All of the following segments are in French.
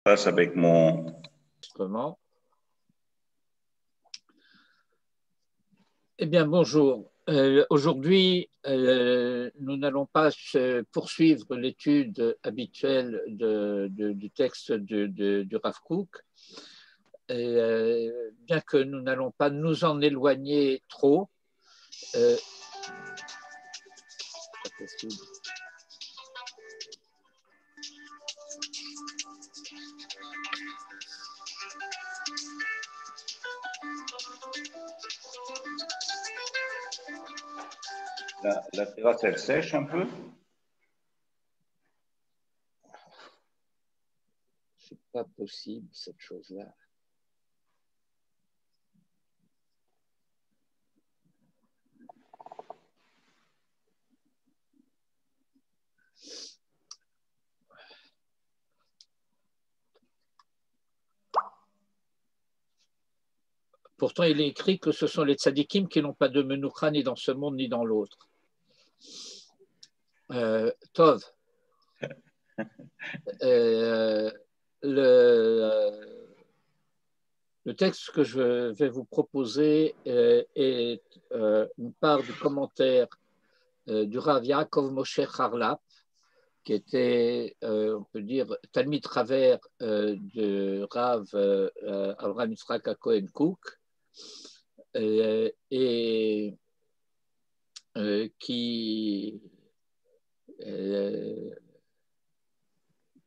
Passe avec mon... Comment? Eh bien, bonjour. Aujourd'hui, nous n'allons pas poursuivre l'étude habituelle du texte du Rav Kook. Bien que nous n'allons pas nous en éloigner trop. La terrasse, elle sèche un peu? C'est pas possible, cette chose-là. Pourtant, il est écrit que ce sont les tzadikim qui n'ont pas de menoucha ni dans ce monde ni dans l'autre. Tov. Le texte que je vais vous proposer est une part du commentaire du Rav Yaakov Moshe Harlap, qui était, on peut dire, Talmid Travers de Rav Avraham Yitzhak Cohen Cook, et qui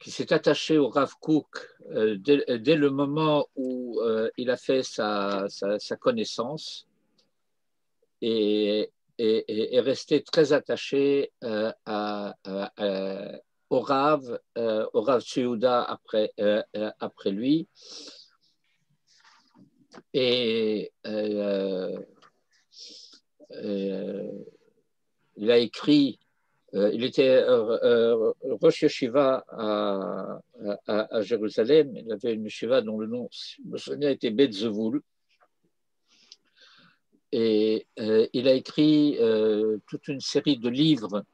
s'est attaché au Rav Kook dès le moment où il a fait sa connaissance et est resté très attaché au Rav Tsuda après lui. Et il a écrit. Il était Rosh Yeshiva à Jérusalem. Il avait une yeshiva dont le nom, je me souviens, était Bet Zevoul. Et il a écrit toute une série de livres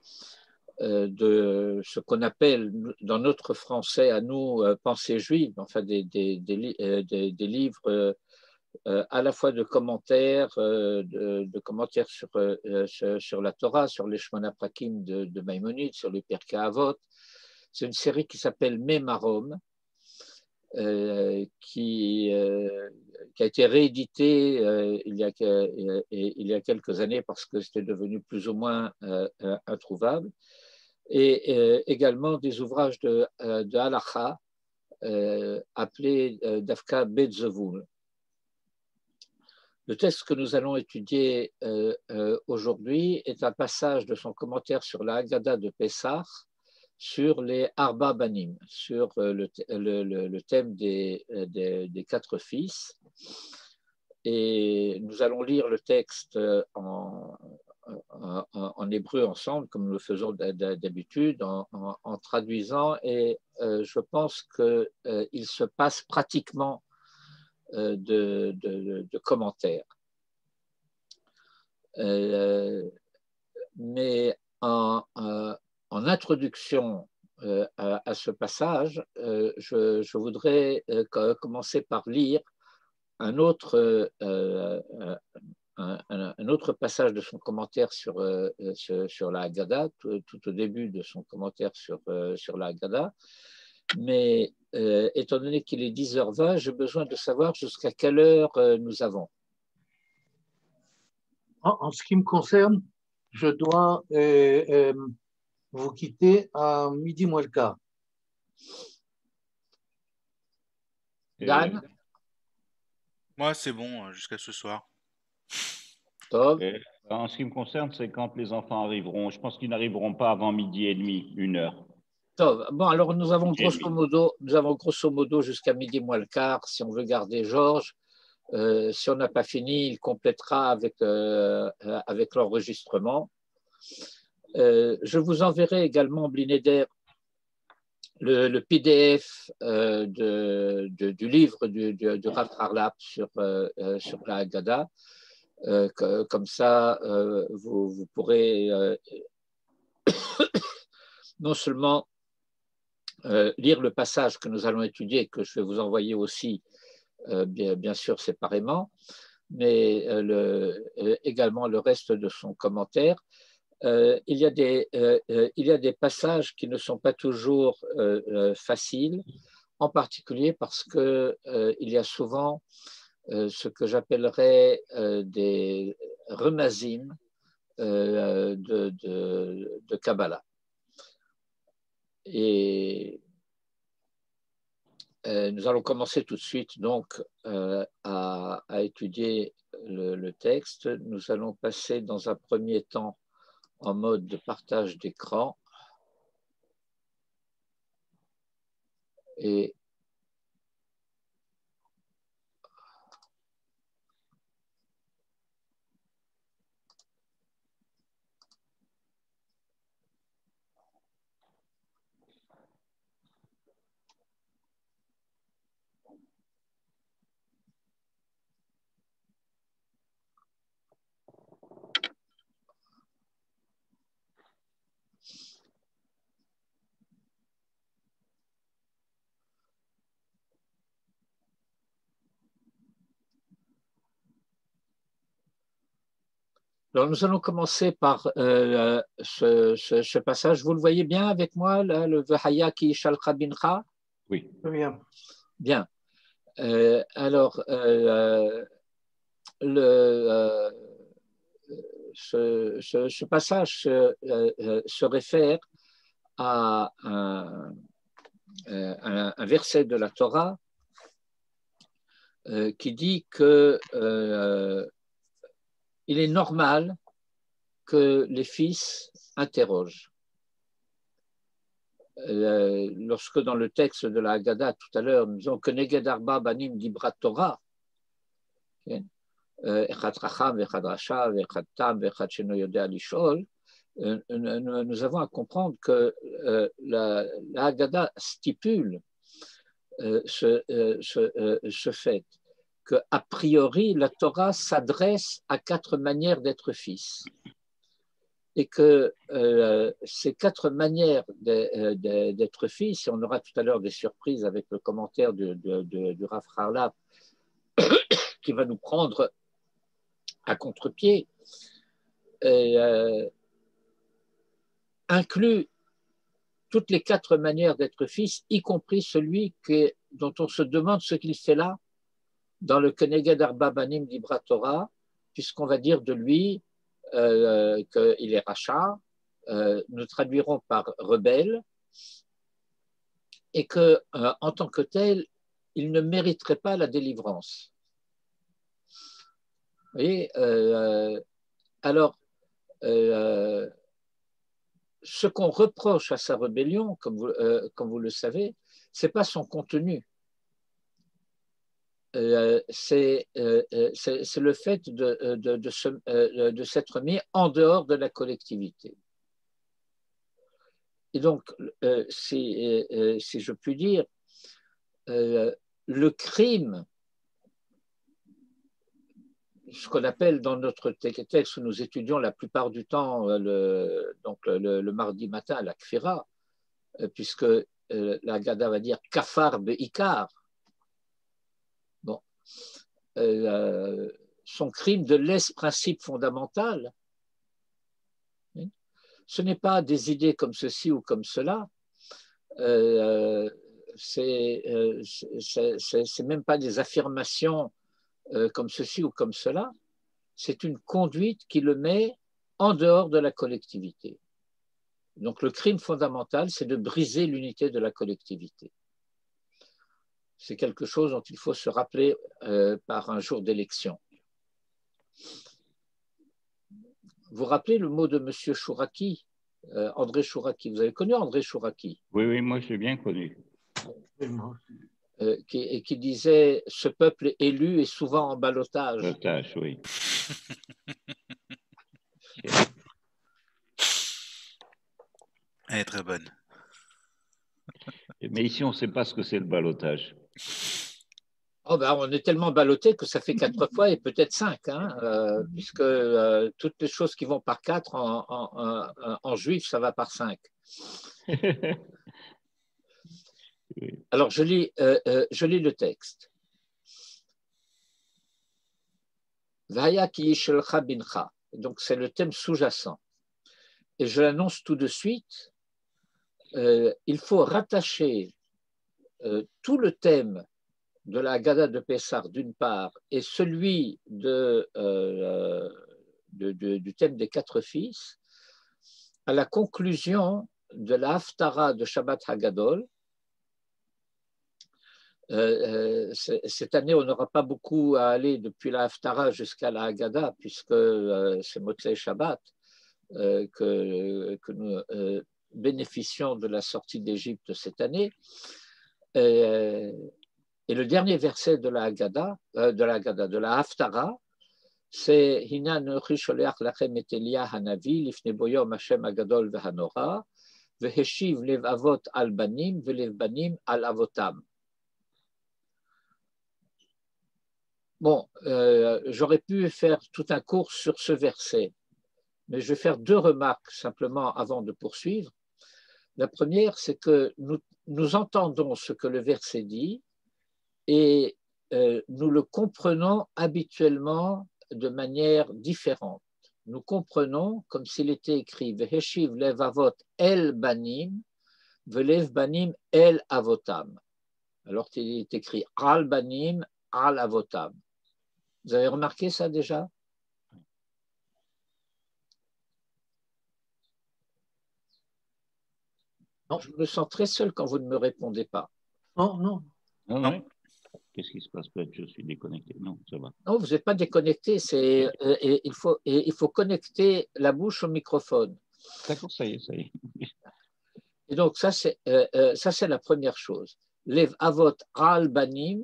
de ce qu'on appelle dans notre français à nous pensées juives, enfin des livres à la fois de commentaires, de commentaires sur la Torah, sur les Shmona Prakim de Maïmonide, sur les Pirkei Avot. C'est une série qui s'appelle Memarom, qui a été rééditée il y a quelques années parce que c'était devenu plus ou moins introuvable, et également des ouvrages de Halacha appelés Dafka Betzevul. Le texte que nous allons étudier aujourd'hui est un passage de son commentaire sur la Haggadah de Pessah sur les Arba Banim, sur le thème des quatre fils. Et nous allons lire le texte en hébreu ensemble, comme nous le faisons d'habitude, en traduisant, et je pense qu'il se passe pratiquement de commentaires. Mais en introduction à ce passage, je voudrais commencer par lire un autre passage de son commentaire sur la Haggadah, tout au début de son commentaire sur la Haggadah. Mais étant donné qu'il est 10h20, j'ai besoin de savoir jusqu'à quelle heure nous avons. En ce qui me concerne, je dois vous quitter à midi moins le quart. Dan? Moi, c'est bon, jusqu'à ce soir. Tov? En ce qui me concerne, c'est quand les enfants arriveront. Je pense qu'ils n'arriveront pas avant 12h30, 1h. Tov. Bon, alors nous avons grosso modo jusqu'à midi moins le quart, si on veut garder Georges. Si on n'a pas fini, il complétera avec l'enregistrement. Je vous enverrai également, Blinéder, le PDF du livre du Rav Harlap sur la Haggadah. Comme ça, vous pourrez non seulement lire le passage que nous allons étudier, que je vais vous envoyer aussi, bien sûr, séparément, mais également le reste de son commentaire. Il y a des passages qui ne sont pas toujours faciles, en particulier parce qu'il y a souvent ce que j'appellerais des remazim de Kabbalah. Et nous allons commencer tout de suite donc à étudier le texte. Nous allons passer dans un premier temps en mode de partage d'écran. Et alors, nous allons commencer par ce passage. Vous le voyez bien avec moi, là, le Vahaya ki shalcha bincha? Oui. Très bien. Bien. Alors, ce passage se réfère à un verset de la Torah qui dit que il est normal que les fils interrogent. Lorsque dans le texte de la Haggadah tout à l'heure, nous disons que Neged Arba Banim Dibrat Torah, Echad Chacham, Echad Rasha, Echad Tam, Echad Sheno Yodea Lishol, nous avons à comprendre que la Haggadah stipule ce fait qu'a priori la Torah s'adresse à 4 manières d'être fils et que ces 4 manières d'être fils, et on aura tout à l'heure des surprises avec le commentaire du Rav Harlap qui va nous prendre à contre-pied, inclut toutes les 4 manières d'être fils, y compris celui dont on se demande ce qu'il fait là, dans le Keneged Arba Banim Dibrat Torah, puisqu'on va dire de lui qu'il est rachat, nous traduirons par rebelle, et que en tant que tel, il ne mériterait pas la délivrance. Vous voyez, alors, ce qu'on reproche à sa rébellion, comme vous le savez, ce n'est pas son contenu. C'est le fait de s'être mis en dehors de la collectivité. Et donc, si je puis dire, le crime, ce qu'on appelle dans notre texte où nous étudions la plupart du temps, le mardi matin, la kfira, puisque la Haggadah va dire kafar be'ikar. Bon. Son crime de l'est-principe fondamental, ce n'est pas des idées comme ceci ou comme cela, c'est même pas des affirmations comme ceci ou comme cela, c'est une conduite qui le met en dehors de la collectivité. Donc le crime fondamental, c'est de briser l'unité de la collectivité. C'est quelque chose dont il faut se rappeler par un jour d'élection. Vous rappelez le mot de M. Chouraki, André Chouraki. Vous avez connu André Chouraki? Oui, moi je l'ai bien connu. Qui disait « Ce peuple élu est souvent en ballottage ». Ballottage, oui. Elle est très bonne. Mais ici, on ne sait pas ce que c'est le ballottage. Oh ben, on est tellement ballotté que ça fait 4 fois et peut-être 5, hein, puisque toutes les choses qui vont par 4 en juif, ça va par 5. Oui. Alors, je lis le texte. Vaya ki yishelcha bincha. Donc, c'est le thème sous-jacent. Et je l'annonce tout de suite. Il faut rattacher tout le thème de la Haggadah de Pessah d'une part et celui du thème des 4 fils à la conclusion de la Haftara de Shabbat Hagadol. Cette année, on n'aura pas beaucoup à aller depuis la Haftara jusqu'à la Haggadah puisque c'est Motzei Shabbat que nous bénéficions de la sortie d'Égypte cette année. Et le dernier verset de la Haggadah, de la Haftara, c'est Hina anochi sholeach lachem et Elia hanavi lifnei bo yom Hashem hagadol vehanora veheshiv lev avot al banim velev banim al avotam. Bon, j'aurais pu faire tout un cours sur ce verset, mais je vais faire 2 remarques simplement avant de poursuivre. La première, c'est que nous entendons ce que le verset dit et nous le comprenons habituellement de manière différente. Nous comprenons comme s'il était écrit Veheshiv lev avot el banim, velev banim el avotam. Alors qu'il est écrit al banim, al avotam. Vous avez remarqué ça déjà? Non, je me sens très seul quand vous ne me répondez pas. Non, non. Ah, Non. ouais. Qu'est-ce qui se passe? Peut-être je suis déconnecté. Non, ça va. Non, vous n'êtes pas déconnecté. Il faut connecter la bouche au microphone. D'accord, ça y est, ça y est. Et donc, ça, c'est la première chose. Lev avot al banim,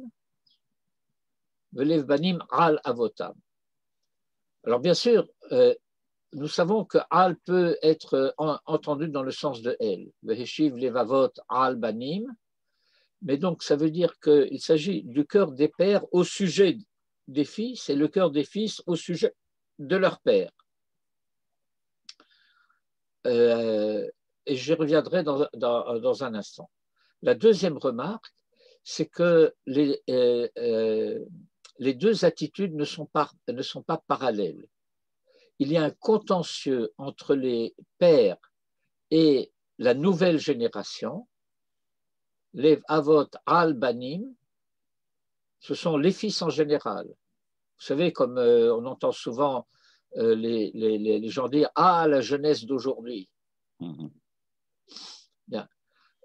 velev banim al avotam. Alors, bien sûr, nous savons que al peut être entendu dans le sens de el. Veheshiv lev avot al banim. Mais donc, ça veut dire qu'il s'agit du cœur des pères au sujet des fils et le cœur des fils au sujet de leur père. Et j'y reviendrai dans un instant. La deuxième remarque, c'est que les 2 attitudes ne sont pas parallèles. Il y a un contentieux entre les pères et la nouvelle génération. Les avot al banim, ce sont les fils en général. Vous savez, comme on entend souvent les gens dire « Ah, la jeunesse d'aujourd'hui ». Bien.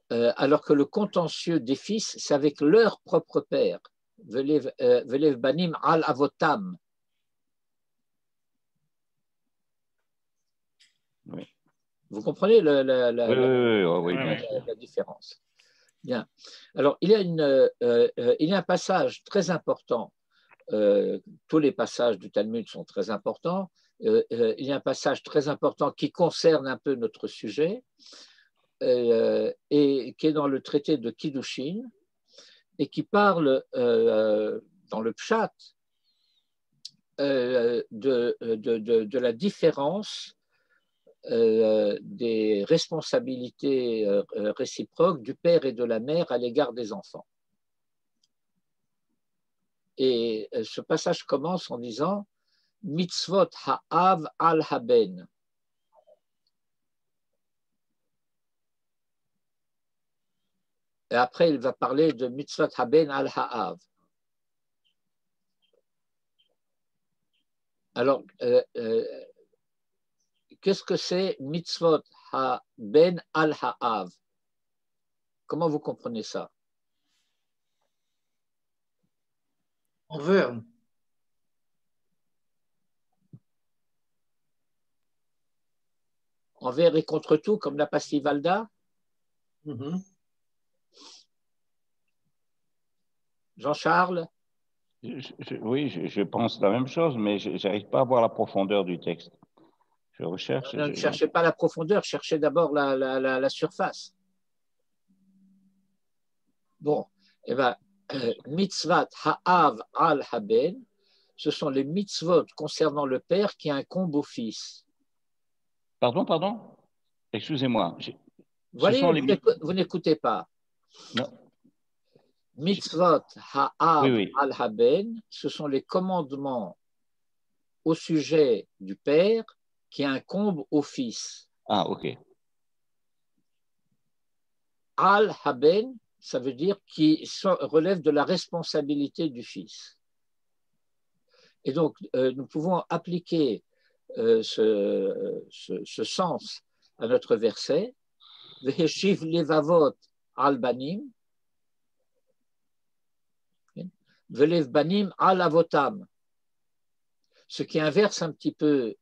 Alors que le contentieux des fils, c'est avec leur propre père. « Velev banim al avotam ». Oui. Vous comprenez Oui, bien sûr. la différence? Bien. Alors, il y a un passage très important. Tous les passages du Talmud sont très importants. Il y a un passage très important qui concerne un peu notre sujet et qui est dans le traité de Kiddushin et qui parle dans le Pshat de la différence des responsabilités réciproques du père et de la mère à l'égard des enfants. Et ce passage commence en disant Mitzvot ha'av al haben. Et après, il va parler de Mitzvot haben al ha'av. Alors, qu'est-ce que c'est mitzvot ha-ben al-ha'av? Comment vous comprenez ça? Envers. Envers et contre tout, comme la Pastivalda? Jean-Charles? Oui, je pense la même chose, mais je n'arrive pas à voir la profondeur du texte. Je recherche. Ne cherchez pas la profondeur, cherchez d'abord la surface. Bon, eh bien, mitzvat ha'av al haben, ce sont les mitzvot concernant le père qui incombent au fils. Pardon? Excusez-moi. Vous n'écoutez pas. Non. Mitzvot ha'av Oui. al-haben, ce sont les commandements au sujet du père qui incombent au fils. Ah, ok. Al-haben, ça veut dire qui relève de la responsabilité du fils. Et donc, nous pouvons appliquer ce sens à notre verset. Veheshiv levavot al-banim, velev banim al-avotam. Ce qui inverse un petit peu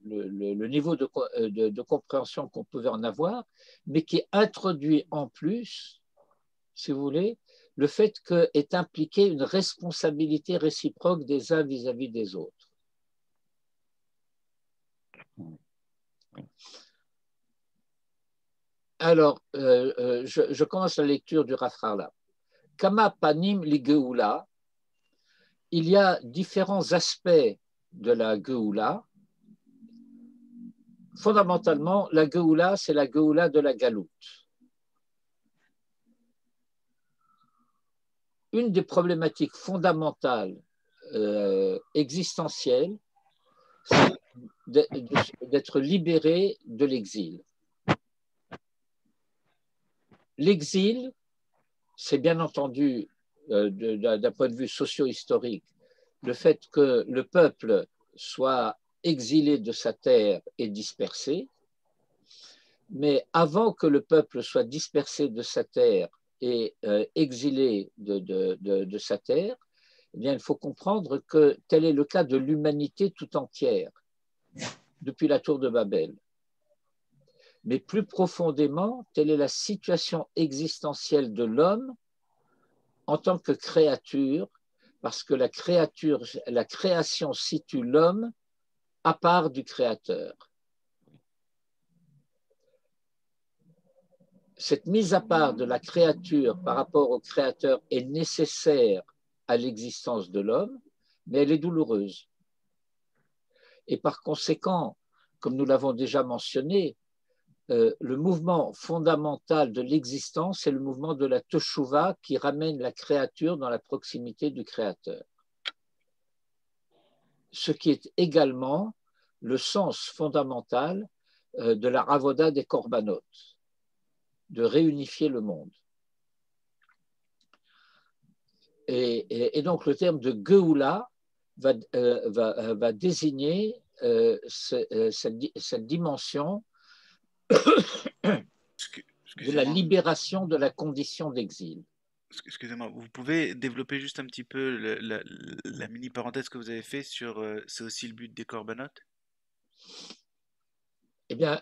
le niveau de compréhension qu'on pouvait en avoir, mais qui introduit en plus, si vous voulez, le fait qu'est impliquée une responsabilité réciproque des uns vis-à-vis des autres. Alors, je commence la lecture du Rav Harlap. Kama panim li geoula, il y a différents aspects de la geoula. Fondamentalement, la geoula, c'est la geoula de la galoute. Une des problématiques fondamentales existentielles, c'est d'être libéré de l'exil. L'exil, c'est bien entendu, d'un point de vue socio-historique, le fait que le peuple soit exilé de sa terre et dispersé, mais avant que le peuple soit dispersé de sa terre et exilé de sa terre, eh bien, il faut comprendre que tel est le cas de l'humanité tout entière depuis la tour de Babel. Mais plus profondément, telle est la situation existentielle de l'homme en tant que créature, parce que la création situe l'homme à part du Créateur. Cette mise à part de la créature par rapport au Créateur est nécessaire à l'existence de l'homme, mais elle est douloureuse. Et par conséquent, comme nous l'avons déjà mentionné, le mouvement fondamental de l'existence, c'est le mouvement de la teshuva qui ramène la créature dans la proximité du Créateur. Ce qui est également le sens fondamental de la avoda des korbanot, de réunifier le monde. Et donc le terme de geoula va désigner cette dimension de la libération de la condition d'exil. Excusez-moi, vous pouvez développer juste un petit peu la mini parenthèse que vous avez fait sur c'est aussi le but des corbanotes? Eh bien,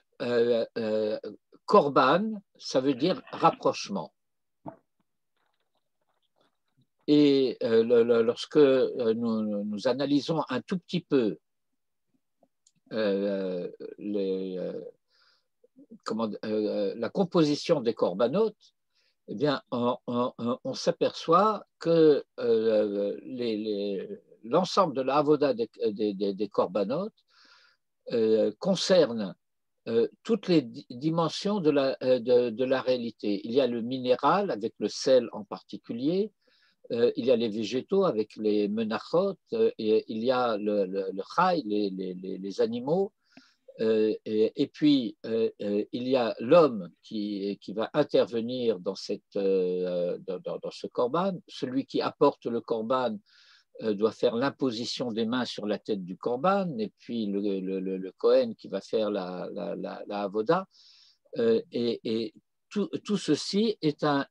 korban, ça veut dire rapprochement. Et lorsque nous analysons un tout petit peu la composition des corbanotes, eh bien, on s'aperçoit que l'ensemble de la avoda des corbanotes concerne toutes les dimensions de la réalité. Il y a le minéral avec le sel en particulier, il y a les végétaux avec les menachot, et il y a le chai, les animaux, et puis il y a l'homme qui va intervenir dans ce korban. Celui qui apporte le korban doit faire l'imposition des mains sur la tête du korban, et puis le Kohen qui va faire la avoda. Et tout ceci est un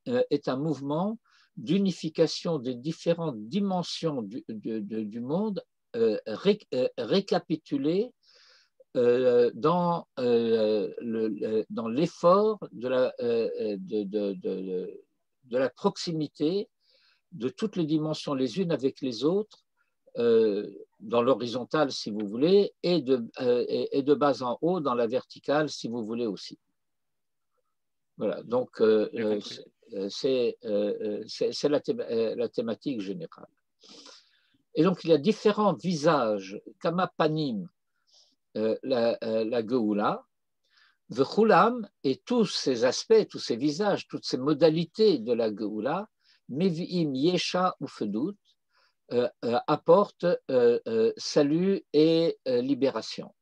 mouvement d'unification des différentes dimensions du monde récapitulées dans l'effort de la proximité de toutes les dimensions les unes avec les autres, dans l'horizontale si vous voulez, et de bas en haut dans la verticale si vous voulez aussi. Voilà, donc c'est la thématique générale. Et donc il y a différents visages, kama panim, la geoula. V'chulam, et tous ces aspects, tous ces visages, toutes ces modalités de la Geoula, Mevi'im Yesha ou Fedut, apportent salut et libération.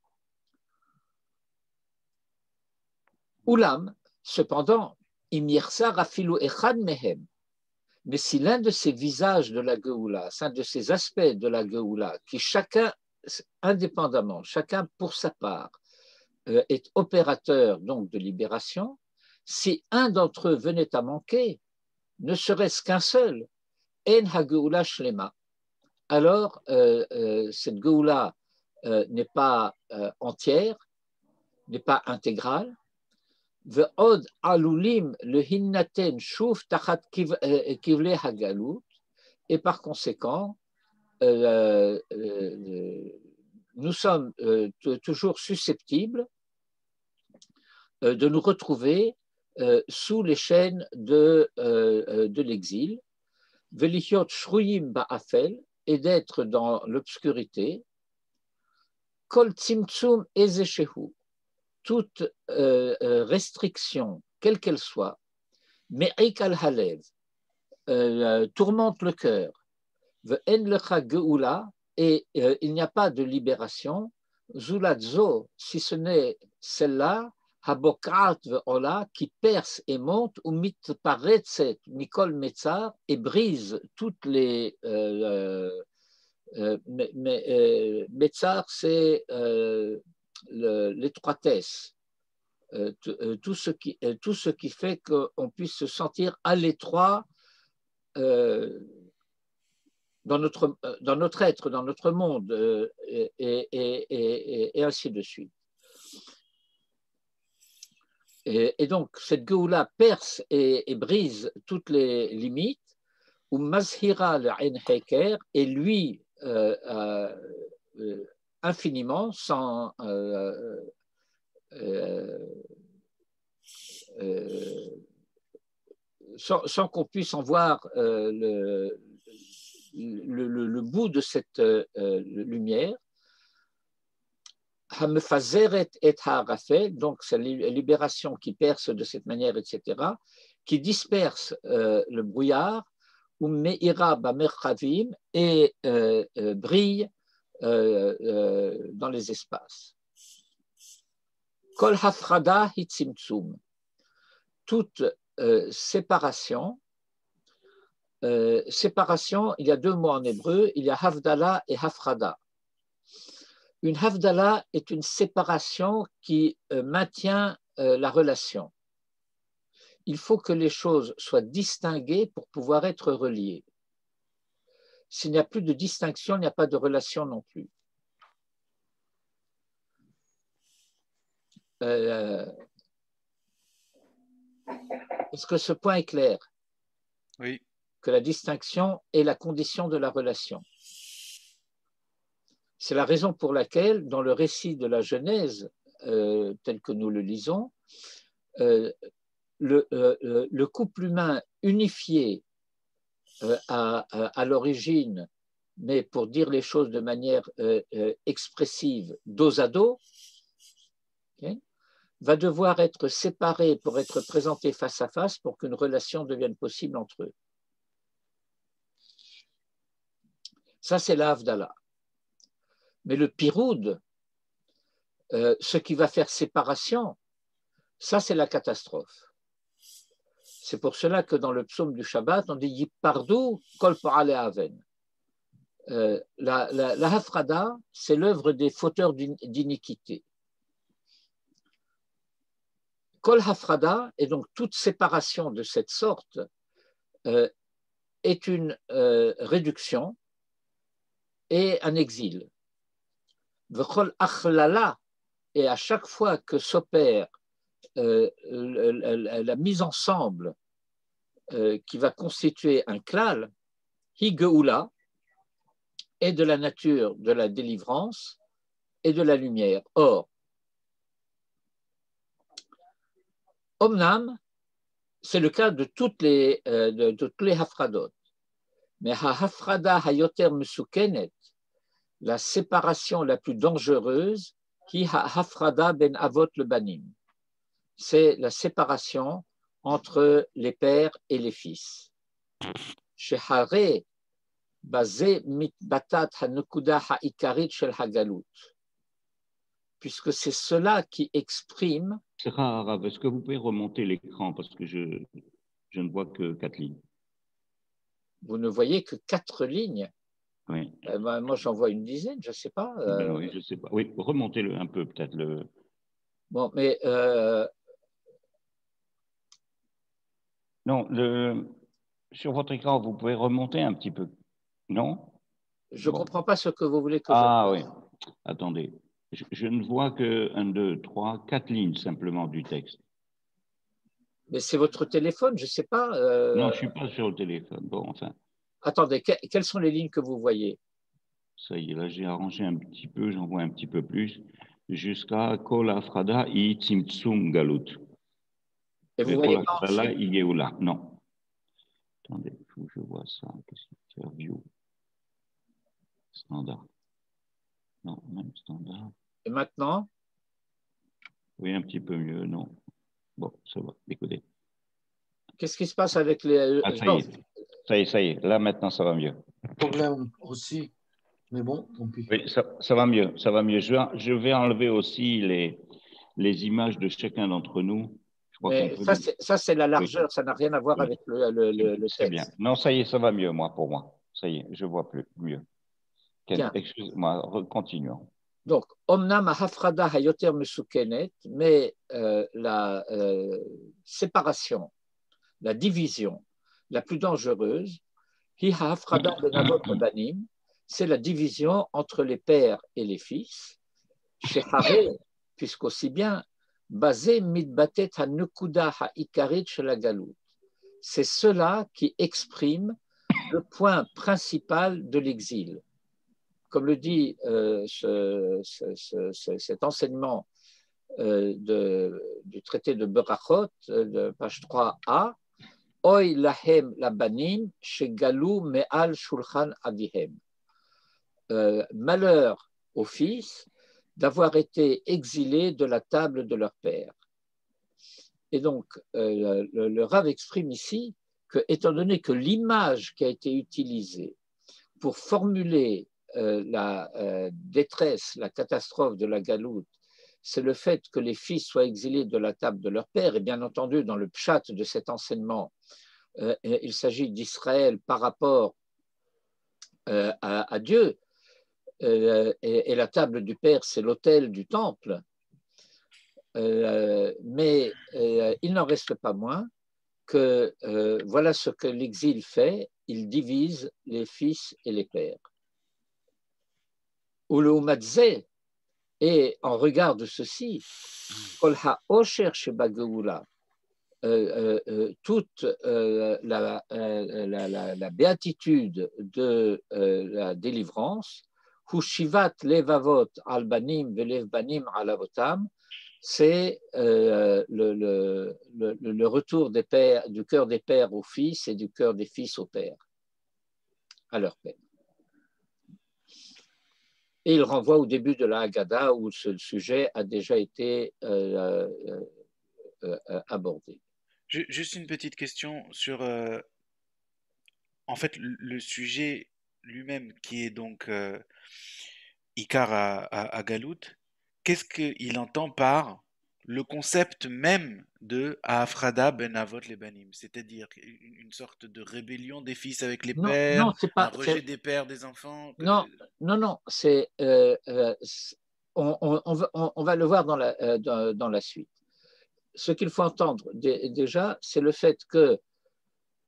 Oulam, cependant, Im Yersar Afilu Echad Mehem, mais si l'un de ces visages de la Geoula, un de ces aspects de la Geoula, qui chacun indépendamment, chacun pour sa part, est opérateur donc de libération, si un d'entre eux venait à manquer, ne serait-ce qu'un seul, En ha-Geoula Shlema, alors cette Geoula n'est pas entière, n'est pas intégrale. Ve'od alulim le hinnaten shuv tachat kivle hagalut, et par conséquent, nous sommes toujours susceptibles de nous retrouver sous les chaînes de l'exil, velichot shruyim ba'afel, et d'être dans l'obscurité, kol tzimtzum ezeshehu, toute restriction, quelle qu'elle soit, me'ik al halev, tourmente le cœur, ve'en lecha geoula, et il n'y a pas de libération, zuladzo, si ce n'est celle-là, habokrat ve'ola, qui perce et monte, ou mitparetzet mikol metzar, et brise toutes les metzar, c'est l'étroitesse, tout ce qui fait qu'on puisse se sentir à l'étroit dans notre être, dans notre monde, et ainsi de suite. Et donc, cette Geoula perce et brise toutes les limites, ou mazhira le en heker, et lui, infiniment, sans qu'on puisse en voir le bout de cette lumière. Hamefazeret et harafel, donc c'est la libération qui perce de cette manière, etc., qui disperse le brouillard, ou meira bamerchavim, et brille dans les espaces. Kol hafrada hitzimtzum, toute séparation, séparation, il y a deux mots en hébreu, il y a havdala et hafrada. Une havdala est une séparation qui maintient la relation. Il faut que les choses soient distinguées pour pouvoir être reliées. S'il n'y a plus de distinction, il n'y a pas de relation non plus. Est-ce que ce point est clair? Oui. Que la distinction est la condition de la relation. C'est la raison pour laquelle, dans le récit de la Genèse, tel que nous le lisons, le couple humain unifié à l'origine, mais pour dire les choses de manière expressive, dos à dos, okay, va devoir être séparé pour être présenté face à face pour qu'une relation devienne possible entre eux. Ça, c'est la Havdalah. Mais le piroud, ce qui va faire séparation, ça, c'est la catastrophe. C'est pour cela que dans le psaume du Shabbat, on dit Yipardu kol pa'ale aven. La hafrada, c'est l'œuvre des fauteurs d'iniquité. Kol hafrada, et donc toute séparation de cette sorte, est une réduction et un exil. V'chol achlala, et à chaque fois que s'opère la mise ensemble qui va constituer un klal, hi geoula, est de la nature de la délivrance et de la lumière. Or, omnam, c'est le cas de toutes les hafradot. Mais ha-hafrada hayoter mesukenet, la séparation la plus dangereuse, qui ha-hafrada ben avot le banim. c'est la séparation entre les pères et les fils. Shehare basé mitbatat hanukuda ha'ikarit shel hagalut. Puisque c'est cela qui exprime. C'est rare, est-ce que vous pouvez remonter l'écran parce que je ne vois que 4 lignes. Vous ne voyez que 4 lignes. Oui. Moi, j'en vois une dizaine, je ne sais pas. Oui, je ne sais pas. Oui, remontez-le un peu, peut-être. Bon, mais... Non, sur votre écran, vous pouvez remonter un petit peu. Non? Je ne comprends pas ce que vous voulez que je fasse. Ah oui, attendez. Je ne vois que 1, 2, 3, 4 lignes simplement du texte. Mais c'est votre téléphone, je ne sais pas. Non, je ne suis pas sur le téléphone. Bon, enfin. Attendez, quelles sont les lignes que vous voyez? Ça y est, là, j'ai arrangé un petit peu, j'en vois un petit peu plus, jusqu'à Kol Afrada I Tzimtzum Galut. Et vous voyez pas en dessous? Non. Attendez, il faut que je vois ça. Qu'est-ce qu'il faut faire? View. Standard. Non, même standard. Et maintenant? Oui, un petit peu mieux, non. Bon, ça va, écoutez. Qu'est-ce qui se passe avec les... Ah, ça y est. Là, maintenant, ça va mieux. Problème aussi. Mais bon, tant pis. Oui, ça va mieux, ça va mieux. Je vais enlever aussi les images de chacun d'entre nous. Je crois Mais ça, c'est la largeur, ça n'a rien à voir avec le texte. C'est bien. Non, ça y est, ça va mieux, pour moi. Ça y est, je vois mieux. Excusez-moi, continuons. Donc, Omnam hafrada hayoter mesukenet, mais la séparation, la division la plus dangereuse, hi hafrada benavot banim, c'est la division entre les pères et les fils, chez Haré, puisqu'aussi bien, basé mitbatet hanukuda haikarit shel hagalut. C'est cela qui exprime le point principal de l'exil. Comme le dit cet enseignement du traité de Berachot, de page 3a, Oy lahem labanim shegalu me'al shulchan avihem. Malheur aux fils d'avoir été exilés de la table de leur père. Et donc, le Rav exprime ici que, étant donné que l'image qui a été utilisée pour formuler la détresse, la catastrophe de la galoute, c'est le fait que les fils soient exilés de la table de leur père, et bien entendu, dans le pshat de cet enseignement, il s'agit d'Israël par rapport à Dieu, et la table du père, c'est l'autel du temple, mais il n'en reste pas moins que voilà ce que l'exil fait, il divise les fils et les pères. Et en regard de ceci, toute la béatitude de la délivrance, Hushivat levavot albanim velevbanim alavotam, c'est le retour des pères, du cœur des pères aux fils et du cœur des fils aux pères, à leur père. Et il renvoie au début de la Haggadah où ce sujet a déjà été abordé. Juste une petite question sur en fait le sujet lui-même qui est donc Icare à Galout. Qu'est-ce qu'il entend par le concept même de Afrada ben Avot les Banim, c'est-à-dire une sorte de rébellion des fils avec les pères, c'est pas, un rejet des pères des enfants. Non, c'est on va le voir dans la suite. Ce qu'il faut entendre déjà, c'est le fait que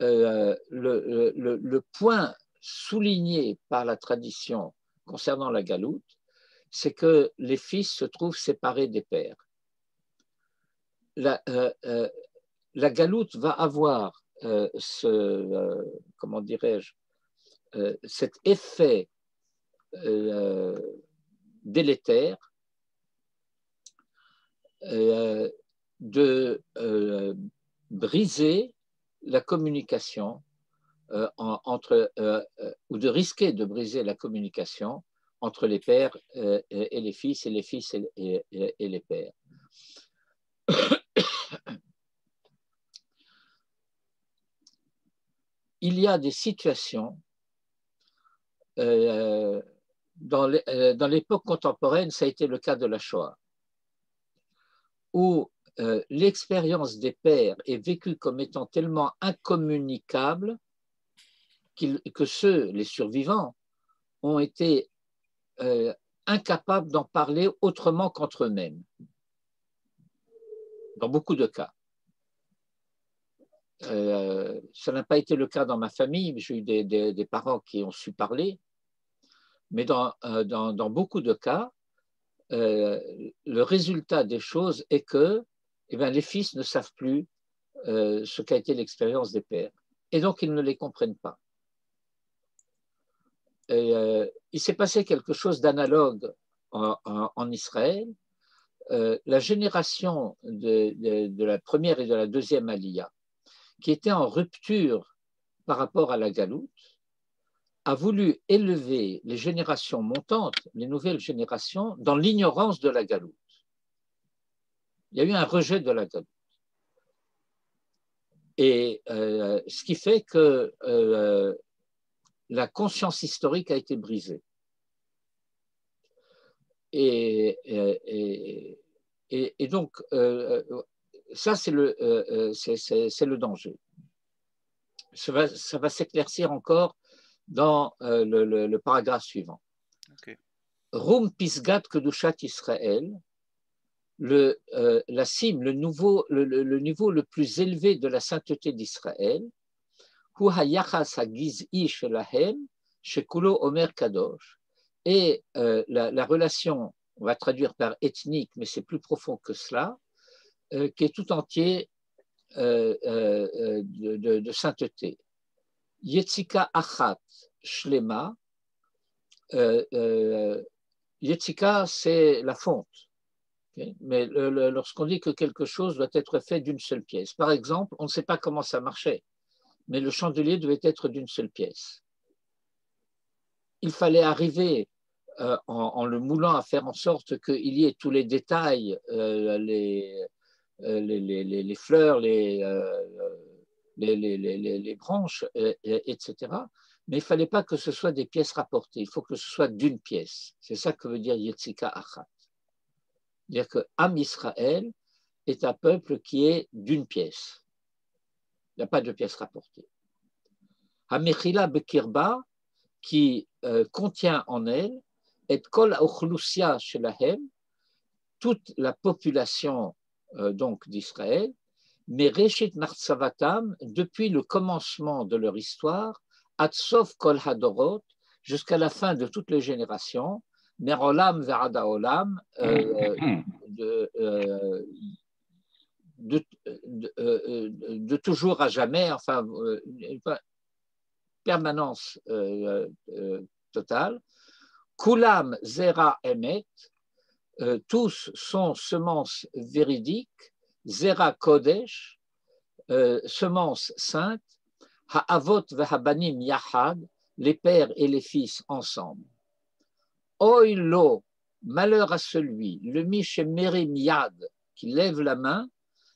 le point souligné par la tradition concernant la galoute, c'est que les fils se trouvent séparés des pères. La galoute va avoir comment dirais-je, cet effet délétère de briser la communication ou de risquer de briser la communication entre les pères et les fils, et les fils et les pères. il y a des situations dans l'époque contemporaine, ça a été le cas de la Shoah, où l'expérience des pères est vécue comme étant tellement incommunicable que les survivants, ont été incapables d'en parler autrement qu'entre eux-mêmes, dans beaucoup de cas. Ça n'a pas été le cas dans ma famille, j'ai eu des parents qui ont su parler, mais dans beaucoup de cas, le résultat des choses est que les fils ne savent plus ce qu'a été l'expérience des pères, et donc ils ne les comprennent pas. Il s'est passé quelque chose d'analogue en Israël. La génération de la première et de la deuxième Aliyah, qui était en rupture par rapport à la galoute, a voulu élever les générations montantes, les nouvelles générations, dans l'ignorance de la galoute. Il y a eu un rejet de la galoute. Et ce qui fait que la conscience historique a été brisée. Et donc, ça, c'est le danger. Ça va s'éclaircir encore dans le paragraphe suivant. Okay. Rum Pisgat Kedushat Israël, la cime, le niveau le plus élevé de la sainteté d'Israël, Hu hayachas hagiz'i shelahem, shekulo omer kadosh, et la relation, on va traduire par ethnique, mais c'est plus profond que cela, qui est tout entier de sainteté. Yetzika achat shlema, Yetzika, c'est la fonte. Okay? Mais lorsqu'on dit que quelque chose doit être fait d'une seule pièce, par exemple, on ne sait pas comment ça marchait, mais le chandelier devait être d'une seule pièce. Il fallait arriver en le moulant à faire en sorte qu'il y ait tous les détails, les fleurs, les branches, etc. Mais il ne fallait pas que ce soit des pièces rapportées, il faut que ce soit d'une pièce. C'est ça que veut dire Yetzika Achat. C'est-à-dire que Am Israël est un peuple qui est d'une pièce. Il n'y a pas de pièces rapportées. Hamechila Bekirba, qui contient en elle, et Kol Ochlusia Shelahem, toute la population donc d'Israël, mais Reshit Martzavatam, depuis le commencement de leur histoire, Atsof Kol Hadorot, jusqu'à la fin de toutes les générations, Merolam Verada Olam, de toujours à jamais, enfin, une permanence totale. Kulam Zera Emet, tous sont semences véridiques, Zera Kodesh, semences saintes, Ha'avot ve'habanim yahad, les pères et les fils ensemble. Oilo, malheur à celui, le mishemerim yad, qui lève la main,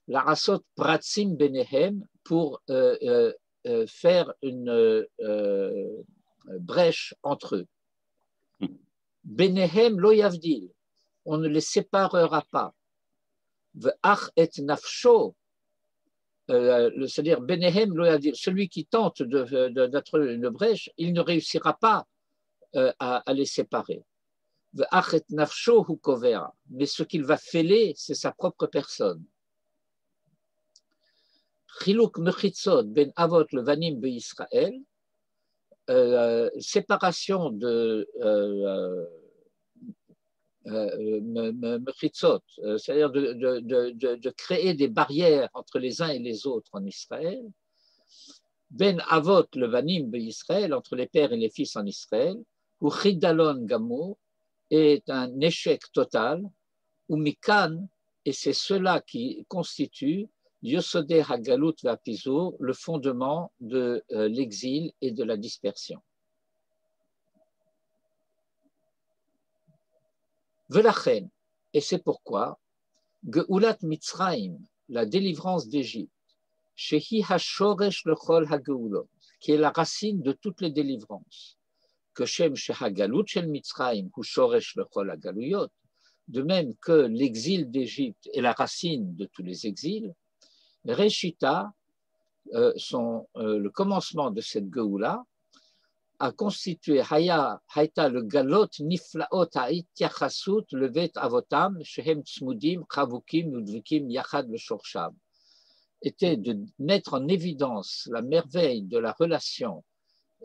la rasot pratzim benehem, pour faire une brèche entre eux. Benehem lo yavdil, on ne les séparera pas. Ve'ach et nafsho, c'est-à-dire Benehem lo yavdil, celui qui tente d'être une brèche, il ne réussira pas à les séparer. Ve'ach et nafsho hu kovea, mais ce qu'il va fêler, c'est sa propre personne. Chiluk mechitzot ben avot levanim be'Israël, séparation de mechitzot, c'est-à-dire de créer des barrières entre les uns et les autres en Israël. Ben avot levanim be'Israël, entre les pères et les fils en Israël, ou chidalon gamour, est un échec total, ou mikan, et c'est cela qui constitue Yosodeh Hagalut Vapizur, le fondement de l'exil et de la dispersion. Velachen, et c'est pourquoi Geulat Mitzrayim, la délivrance d'Égypte, Shehi Hashoresh Lechol Hageulot, qui est la racine de toutes les délivrances. Que Shem Sheha Galut Shel Mitzrayim, Hu Shoresh Lechol HaGaluyot, de même que l'exil d'Égypte est la racine de tous les exils, Reshita, le commencement de cette Geoula, a constitué Haïta le Galot Niflaot Haïtiachasut Levet Avotam Shehem Tsmudim Chavukim Udvikim Yachad le Shorsham, était de mettre en évidence la merveille de la relation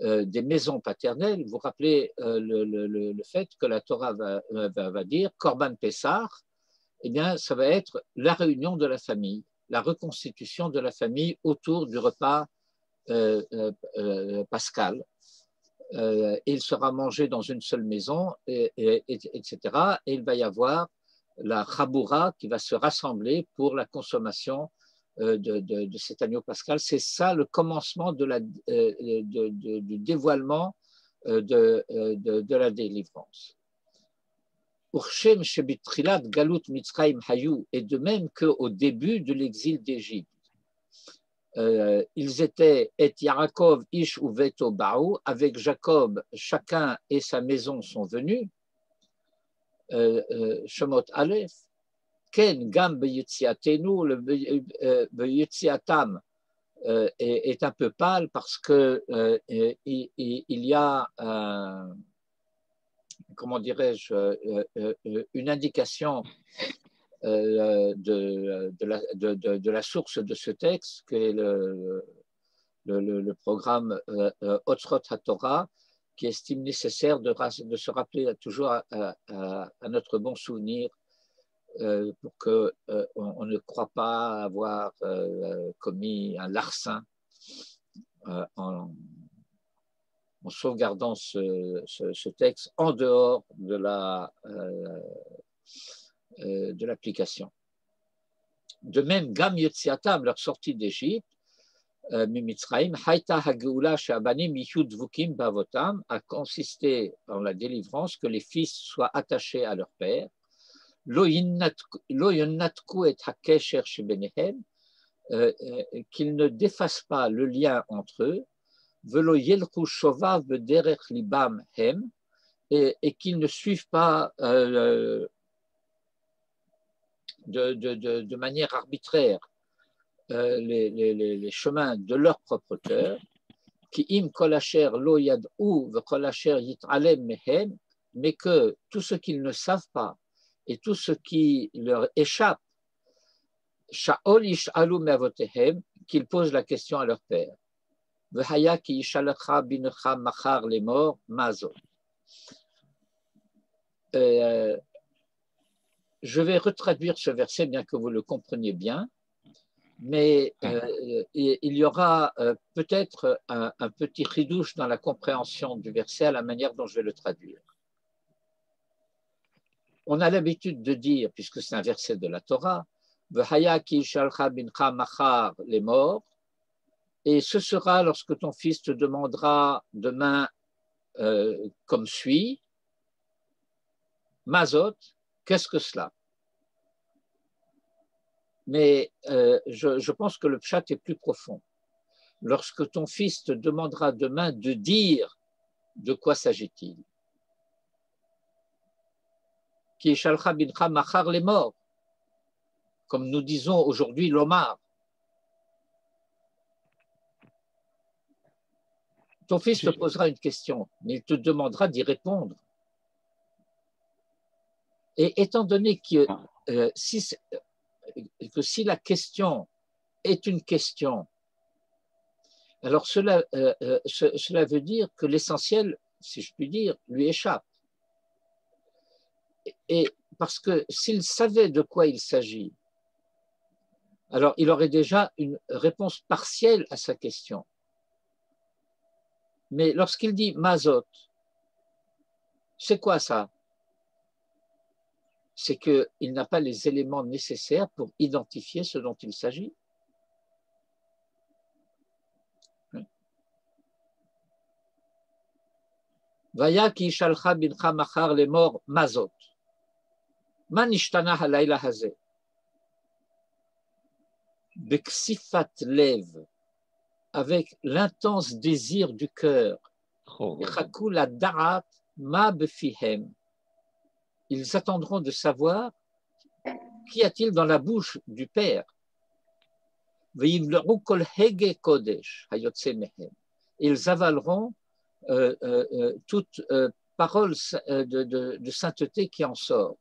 des maisons paternelles. Vous vous rappelez le fait que la Torah va dire Korban Pessah, eh bien, ça va être la réunion de la famille, la reconstitution de la famille autour du repas pascal. Il sera mangé dans une seule maison, etc. Et il va y avoir la Chaboura qui va se rassembler pour la consommation de cet agneau pascal. C'est ça le commencement du dévoilement de la délivrance. Urshem shebitrilat galut mitzrayim hayu, et de même qu'au début de l'exil d'Égypte, ils étaient et Yaakov ish uveto ba'u, avec Jacob, chacun et sa maison sont venus. Shemot Aleph. Ken gam beyitziatenu, le beyitziatam est un peu pâle parce que il y a comment dirais-je une indication de la source de ce texte, qui est le programme Otzrot HaTorah, qui estime nécessaire de se rappeler toujours à notre bon souvenir pour qu'on ne croit pas avoir commis un larcin en sauvegardant ce texte en dehors de l'application. De même, Gam Yotziatam, leur sortie d'Égypte, Mimitzraim, Haïta Hageula Shabanim Yihud Vukim Bavotam, a consisté en la délivrance que les fils soient attachés à leur père, Lo Yonnatku et Hakesher Shebenehem, qu'ils ne défassent pas le lien entre eux, Velo Yelchu Shovav Bederech Libam Hem, et qu'ils ne suivent pas de manière arbitraire les chemins de leur propre cœur, qui im kolacher lo yad'u ve kolacher yitralem mehem, mais que tout ce qu'ils ne savent pas et tout ce qui leur échappe, sha'ol yish'alu me'avotehem, qu'ils posent la question à leur père. V'haya ki yishalecha binecha machar les morts mazo. Je vais retraduire ce verset, bien que vous le compreniez bien, mais il y aura peut-être un petit chidouche dans la compréhension du verset à la manière dont je vais le traduire. On a l'habitude de dire, puisque c'est un verset de la Torah, V'haya ki shalcha bincha machar les morts, et ce sera lorsque ton fils te demandera demain comme suit, Mazot, qu'est-ce que cela? Mais je pense que le pshat est plus profond. Lorsque ton fils te demandera demain de dire de quoi s'agit-il? Ki shalcha bincha machar les morts, comme nous disons aujourd'hui l'omar. Ton fils te posera une question, mais il te demandera d'y répondre. Et étant donné que si la question est une question, alors cela veut dire que l'essentiel, si je puis dire, lui échappe. Et parce que s'il savait de quoi il s'agit, alors il aurait déjà une réponse partielle à sa question. Mais lorsqu'il dit mazot, c'est quoi ça? C'est qu'il n'a pas les éléments nécessaires pour identifier ce dont il s'agit. Vaya ki shalcha bincha machar les morts mazot. Man ishtana halayla hazeh. Beksifat lev avec l'intense désir du cœur. Ils attendront de savoir qu'y a-t-il dans la bouche du Père. Ils avaleront toute parole de sainteté qui en sort.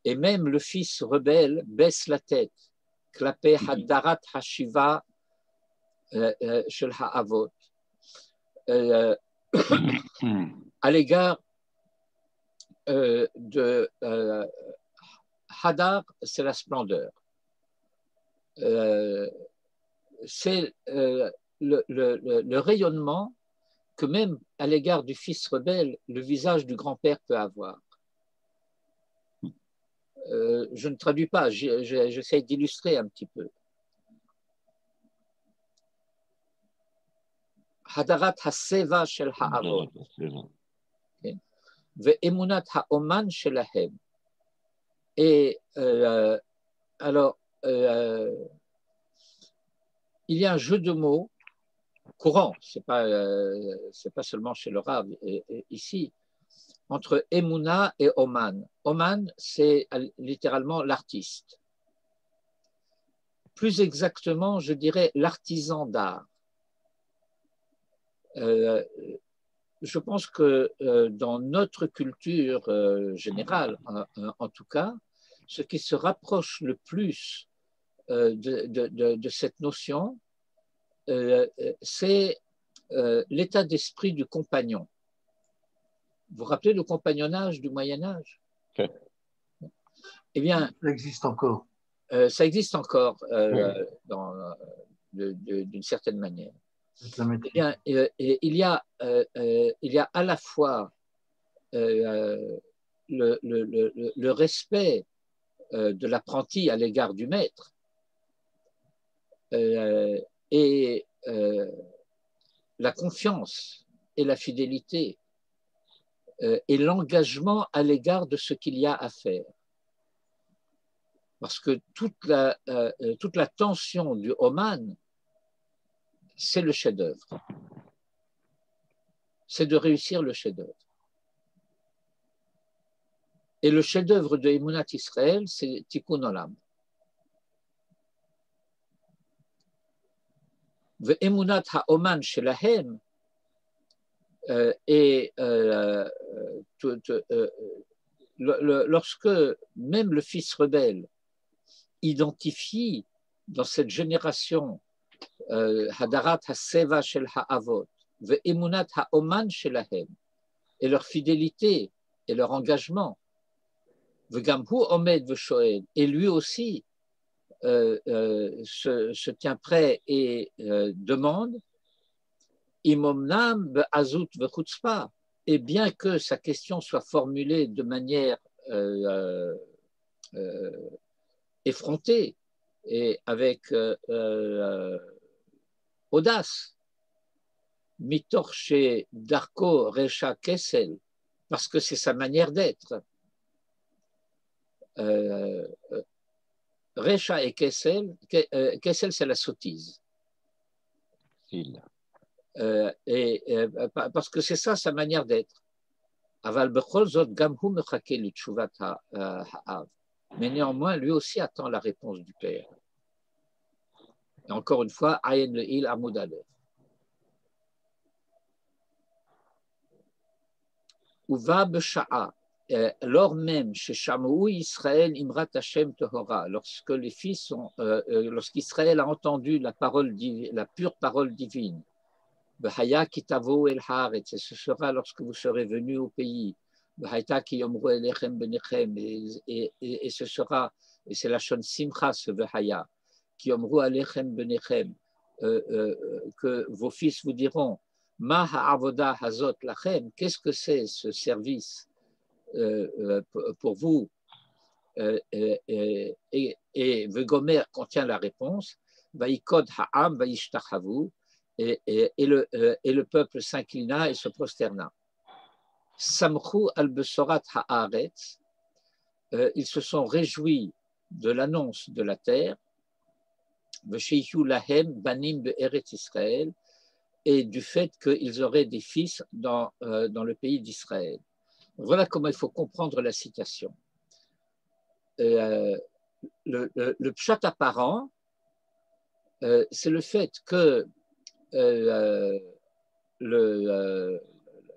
Et même le fils rebelle baisse la tête. Klapé hadarat hashiva shel ha'avot. À l'égard de Hadar, c'est la splendeur. C'est le rayonnement que même à l'égard du fils rebelle, le visage du grand-père peut avoir. Je ne traduis pas, j'essaie d'illustrer un petit peu. Hadarat haseva shel ha'avot. Ve'emunat ha'oman shelahem. Et alors, il y a un jeu de mots courant, c'est pas seulement chez le Rav ici, entre Emouna et Oman. Oman, c'est littéralement l'artiste. Plus exactement, je dirais l'artisan d'art. Je pense que dans notre culture générale, en tout cas, ce qui se rapproche le plus de cette notion, c'est l'état d'esprit du compagnon. Vous vous rappelez le compagnonnage du Moyen-Âge? Okay. Eh bien, ça existe encore. Ça existe encore d'une certaine manière. Eh bien, il y a à la fois le respect de l'apprenti à l'égard du maître et la confiance et la fidélité et l'engagement à l'égard de ce qu'il y a à faire. Parce que toute la tension du Oman, c'est le chef-d'œuvre. C'est de réussir le chef-d'œuvre. Et le chef-d'œuvre de Emunat Israël, c'est Tikkun Olam. Ve'emunat ha'oman shelahem, lorsque même le fils rebelle identifie dans cette génération Hadarat Haseva Shel Ha'avot, Ve'emunat Ha'oman Shelahem, et leur fidélité et leur engagement, Ve'gamhu Omed Ve'shoel, et lui aussi se tient prêt et demande, Imomnam Be'azut Ve'chutzpa, et bien que sa question soit formulée de manière effrontée et avec audace, Mitorche Darko Recha Kessel, parce que c'est sa manière d'être. Recha et Kessel, Kessel c'est la sottise. Parce que c'est ça sa manière d'être. Aval bechol zot gam hu mechake l'tshuvat ha'av. Mais néanmoins, lui aussi attend la réponse du Père. Et encore une fois, Ayen le'il Amoud Aleph. Uva b'sha'a, lors même chez Shamou Israël Imrat Hashem Tehora, lorsque les fils lorsqu'Israël a entendu la pure parole divine, B'haya kitavo el haaretz, et ce sera lorsque vous serez venus au pays, B'hayta ki yomru elechem benechem, et ce sera, et c'est la shon simcha ce B'haya, ki yomru elechem benechem, que vos fils vous diront, Ma ha'avoda hazot lachem, qu'est-ce que c'est ce service pour vous, et Vegomer contient la réponse, Vaikod ha'am vaishtachavu, et le peuple s'inclina et se prosterna. Samchu al besorat haaretz, ils se sont réjouis de l'annonce de la terre, et du fait qu'ils auraient des fils dans le pays d'Israël. Voilà comment il faut comprendre la citation. Le pshat apparent, c'est le fait que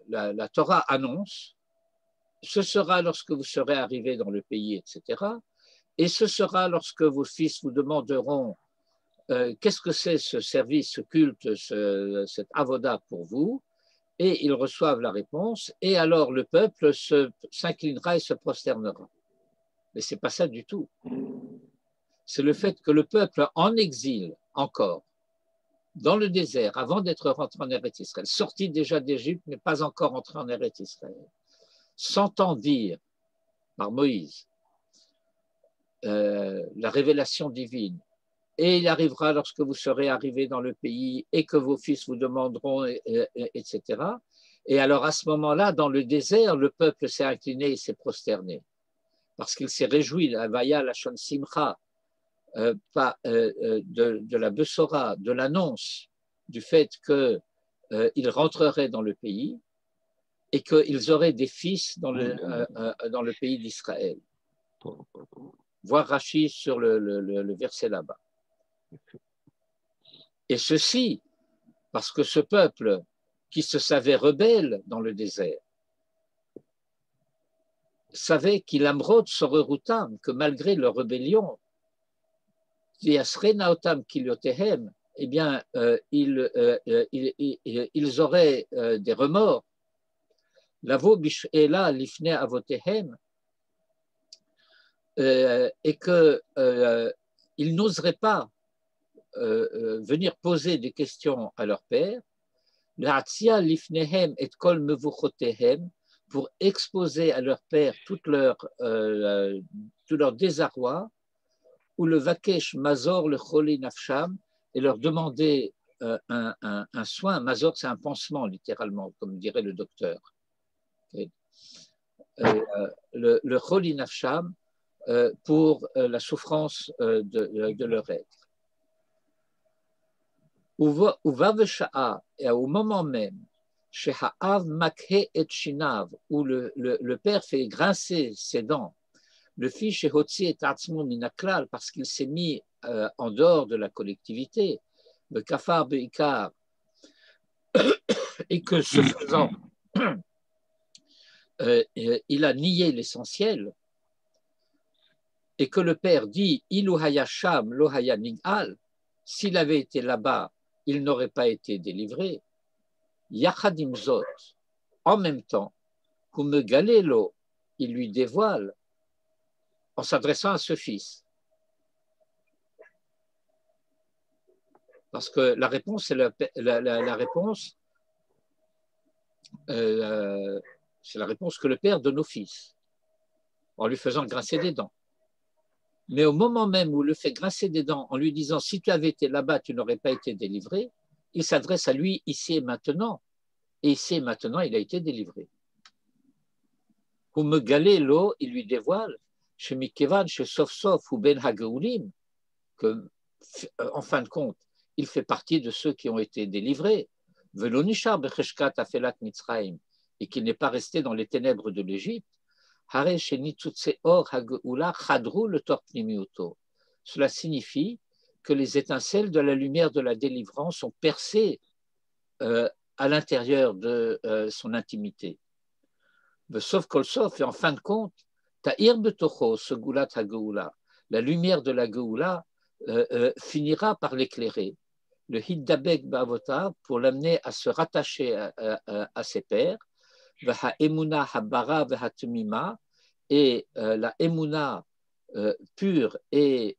la Torah annonce, ce sera lorsque vous serez arrivés dans le pays, etc. Et ce sera lorsque vos fils vous demanderont qu'est-ce que c'est ce service, ce culte, cette avoda pour vous, et ils reçoivent la réponse, et alors le peuple s'inclinera et se prosternera. Mais ce n'est pas ça du tout. C'est le fait que le peuple en exil encore, dans le désert, avant d'être rentré en Eretz Israël, sorti déjà d'Égypte, mais pas encore entré en Eretz Israël, s'entend dire par Moïse la révélation divine, et il arrivera lorsque vous serez arrivés dans le pays et que vos fils vous demanderont, etc. Et alors à ce moment-là, dans le désert, le peuple s'est incliné et s'est prosterné, parce qu'il s'est réjoui, la Vaya Lachon Simcha, de la Bessora, de l'annonce du fait qu'ils rentreraient dans le pays et qu'ils auraient des fils dans le pays d'Israël. Voir Rachi sur le verset là-bas. Et ceci, parce que ce peuple qui se savait rebelle dans le désert, savait qu'il amrod sorerutam, que malgré leur rébellion, eh bien, ils auraient des remords. Lavo bish'ela lifne avotehem, et qu'ils n'oseraient pas venir poser des questions à leur père, pour exposer à leur père tout leur désarroi, ou le vakesh mazor le choli nafsham, et leur demander un soin. Mazor, c'est un pansement, littéralement, comme dirait le docteur. Okay. Le choli nafsham, pour la souffrance de leur être. Et au moment même, où le père fait grincer ses dents, le fils parce qu'il s'est mis en dehors de la collectivité, le kafar beikar, et que ce faisant, il a nié l'essentiel, et que le père dit Ilu hayasham lo haya nig'al, s'il avait été là-bas, il n'aurait pas été délivré. Yachadim zot, en même temps, kume galelo, il lui dévoile, en s'adressant à ce fils. Parce que la réponse, c'est la réponse, c'est la réponse que le père donne au fils, en lui faisant grincer des dents. Mais au moment même où il le fait grincer des dents en lui disant « si tu avais été là-bas, tu n'aurais pas été délivré », il s'adresse à lui ici et maintenant. Et ici et maintenant, il a été délivré. Pour me galer l'eau, il lui dévoile chez Mikevan, chez Sof ou Ben Hageulim, que en fin de compte, il fait partie de ceux qui ont été délivrés. Velonishar becheshkat afelat Mitzrayim, et qu'il n'est pas resté dans les ténèbres de l'Égypte. Cela signifie que les étincelles de la lumière de la délivrance sont percées à l'intérieur de son intimité. Sauf kol sof, et en fin de compte, ta'ir betocho segulat hageoula, la lumière de la geoula finira par l'éclairer. Le hiddabek ba'avota, pour l'amener à se rattacher à ses pères. Emuna habara v'hatmima, et la emuna pure et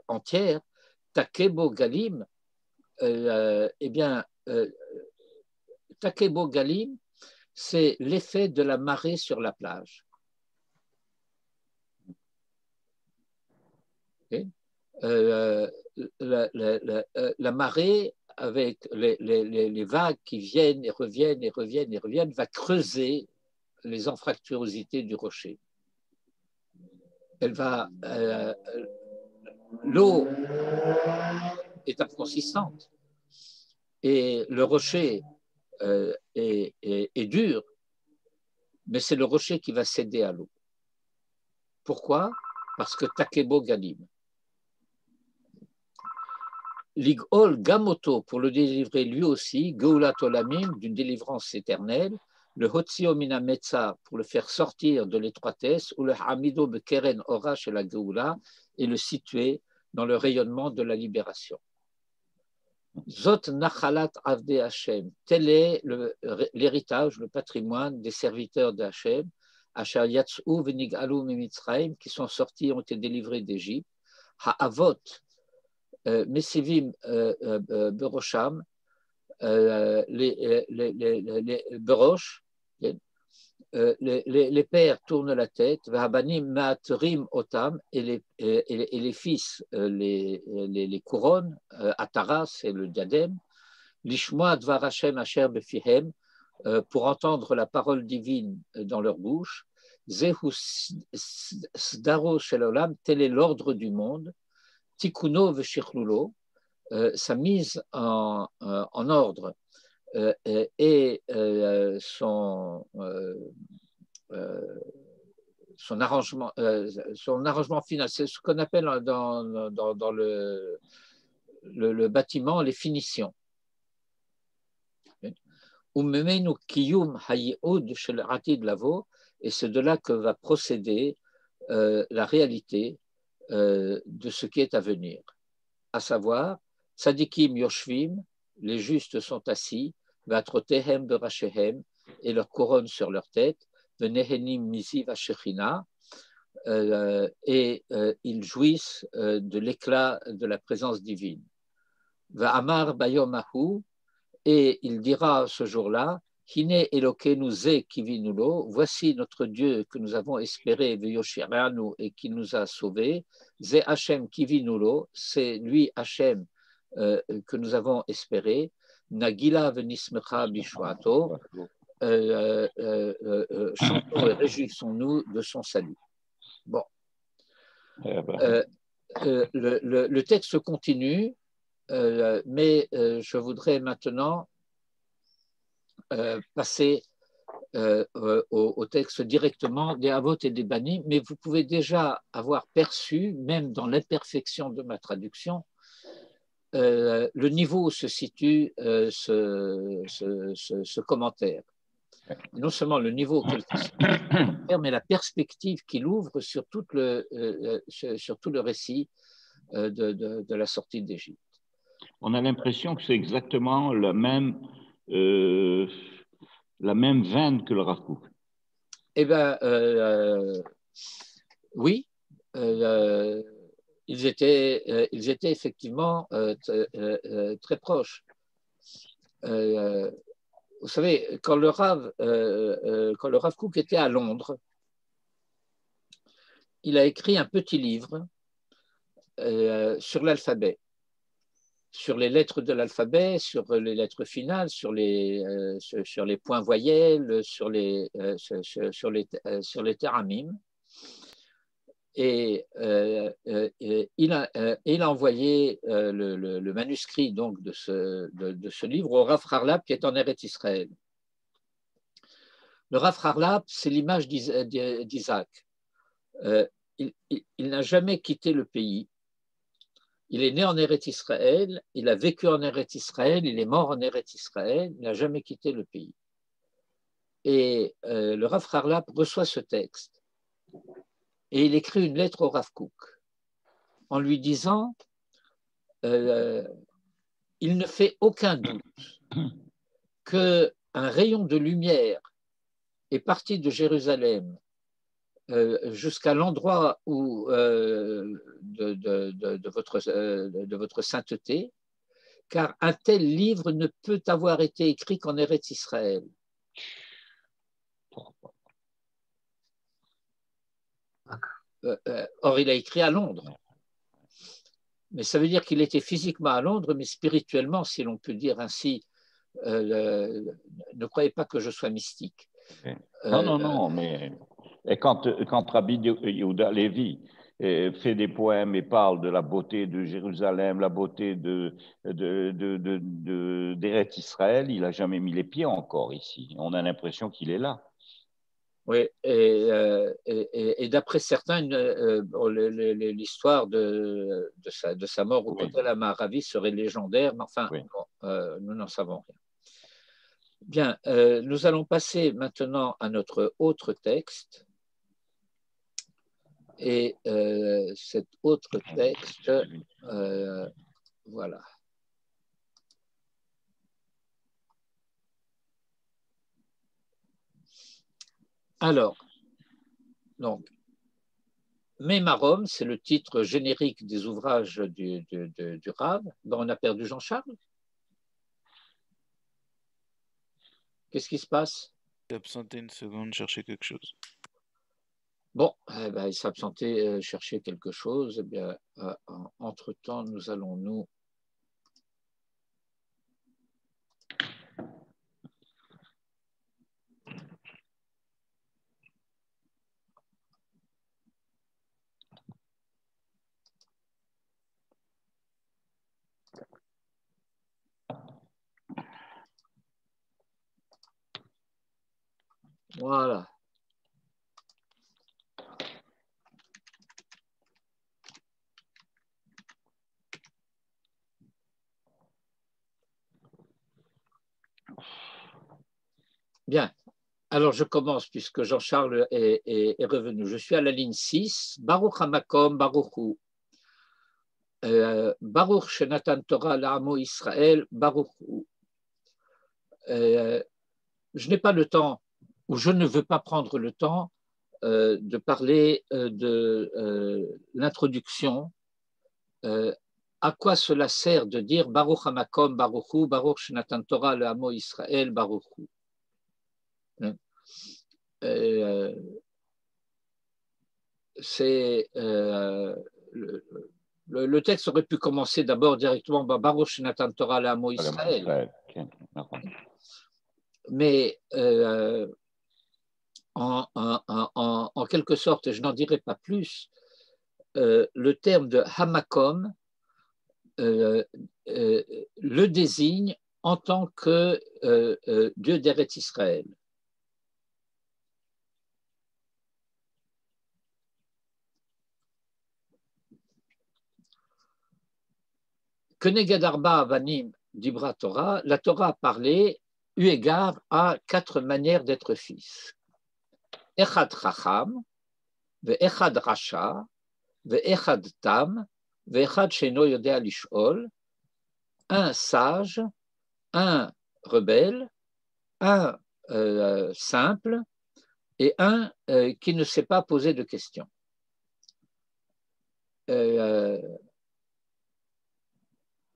entière, takebo galim, eh bien, takebo galim, c'est l'effet de la marée sur la plage. Okay. La marée, avec les vagues qui viennent et reviennent et reviennent et reviennent, va creuser les anfractuosités du rocher. l'eau est inconsistante et le rocher est dur, mais c'est le rocher qui va céder à l'eau. Pourquoi? Parce que Takebo Galim. Ligol Gamoto, pour le délivrer lui aussi, Geulat Olamim, d'une délivrance éternelle, le Hotzio Mina Metzar, pour le faire sortir de l'étroitesse, ou le Hamido Bekeren Orash et la Geula, et le situer dans le rayonnement de la libération. Zot Nachalat Avde Hashem, tel est l'héritage, le patrimoine des serviteurs de Hashem, Asher Yatzou Venigalu Mimitzraim, qui sont sortis, ont été délivrés d'Égypte, Ha'avot, Mesivim Berosham, les Berosh, les pères tournent la tête, Vahabanim Maatrim Otam, et les fils les couronnes, Atara, c'est le diadème, Lishmoa Dvar Hashem Asher Befihem, pour entendre la parole divine dans leur bouche, Zehu Sdaro Shelolam, tel est l'ordre du monde, Tikuno Veshirlulo, sa mise en ordre et son arrangement final, c'est ce qu'on appelle dans le bâtiment les finitions. Umemenu kiyum hayiud shel atid lavo, et c'est de là que va procéder la réalité de ce qui est à venir, à savoir Tzadikim Yoshvim, les justes sont assis, Vatrotehem Berashehem, et leur couronne sur leur tête, Venehenim Misi Vashechina, et ils jouissent de l'éclat de la présence divine. Va'amar Bayomahu, et il dira ce jour-là, Hine Elokenu Ze Kivinulo, voici notre Dieu que nous avons espéré, Veyoshiranu, et qui nous a sauvés, Ze Hashem Kivinulo, c'est lui Hashem que nous avons espéré, Nagila Venismecha Bishwato, chantons et réjouissons-nous de son salut. Bon. Le texte continue, mais je voudrais maintenant passer au texte directement des Avot et des Banim, mais vous pouvez déjà avoir perçu, même dans l'imperfection de ma traduction, le niveau où se situe ce commentaire. Non seulement le niveau auquel se situe ce commentaire, mais la perspective qu'il ouvre sur tout le récit de la sortie d'Égypte. On a l'impression que c'est exactement la même veine que le Rav Kook. Eh bien, oui. Ils étaient effectivement très proches. Vous savez, quand le Rav Kook était à Londres, il a écrit un petit livre sur l'alphabet, sur les lettres de l'alphabet, sur les lettres finales, sur les points voyelles, sur les téramim. Et il a envoyé le manuscrit donc de ce livre au Rav Harlap qui est en Eretz Israël. Le Rav Harlap, c'est l'image d'Isaac. Il n'a jamais quitté le pays. Il est né en Eretz Israël, il a vécu en Eretz Israël, il est mort en Eretz Israël, il n'a jamais quitté le pays. Et le Rav Harlap reçoit ce texte. Et il écrit une lettre au Rav Kook en lui disant il ne fait aucun doute qu'un rayon de lumière est parti de Jérusalem jusqu'à l'endroit où, de votre sainteté, car un tel livre ne peut avoir été écrit qu'en Eretz Israël. Or, il a écrit à Londres. Mais ça veut dire qu'il était physiquement à Londres, mais spirituellement, si l'on peut dire ainsi, ne croyez pas que je sois mystique. Non, mais Et quand Rabbi Yehuda Lévi fait des poèmes et parle de la beauté de Jérusalem, la beauté d'Eretz Israël, il n'a jamais mis les pieds encore ici. On a l'impression qu'il est là. Oui, et d'après certains, l'histoire de sa mort au Kotel Amaravi serait légendaire, mais enfin, oui. Nous n'en savons rien. Bien, nous allons passer maintenant à notre autre texte. Et cet autre texte, voilà. Alors, donc, Mémarom, c'est le titre générique des ouvrages du Rav. Ben, on a perdu Jean-Charles. Qu'est-ce qui se passe? Il s'est absenté une seconde, chercher quelque chose. Bon, eh ben, il s'est absenté chercher quelque chose. Eh bien, entre-temps, nous allons nous... Voilà. Bien. Alors, je commence puisque Jean-Charles est revenu. Je suis à la ligne 6. Baruch Hamakom, Baruchu. Baruch Shenatan Torah La'amo Israël, Baruchu. Je n'ai pas le temps, ou je ne veux pas prendre le temps de parler de l'introduction. À quoi cela sert de dire Baruch Hamakom, Baruchu, Baruch Shenatan Torah La'amo Israël, Baruchu. C'est le texte aurait pu commencer d'abord directement Baruch Shenatan Torah La'amo Israël. Mais en quelque sorte, et je n'en dirai pas plus, le terme de Hamakom le désigne en tant que Dieu d'Eretz Israël. Keneged Arba Avanim Dibra Torah, la Torah a parlé eu égard à 4 manières d'être fils. Echad Chacham, Ve'echad Rasha, Ve'echad Tam, Ve'echad Sheino Yodea Lish'ol, un sage, un rebelle, un simple et un qui ne sait pas poser de questions.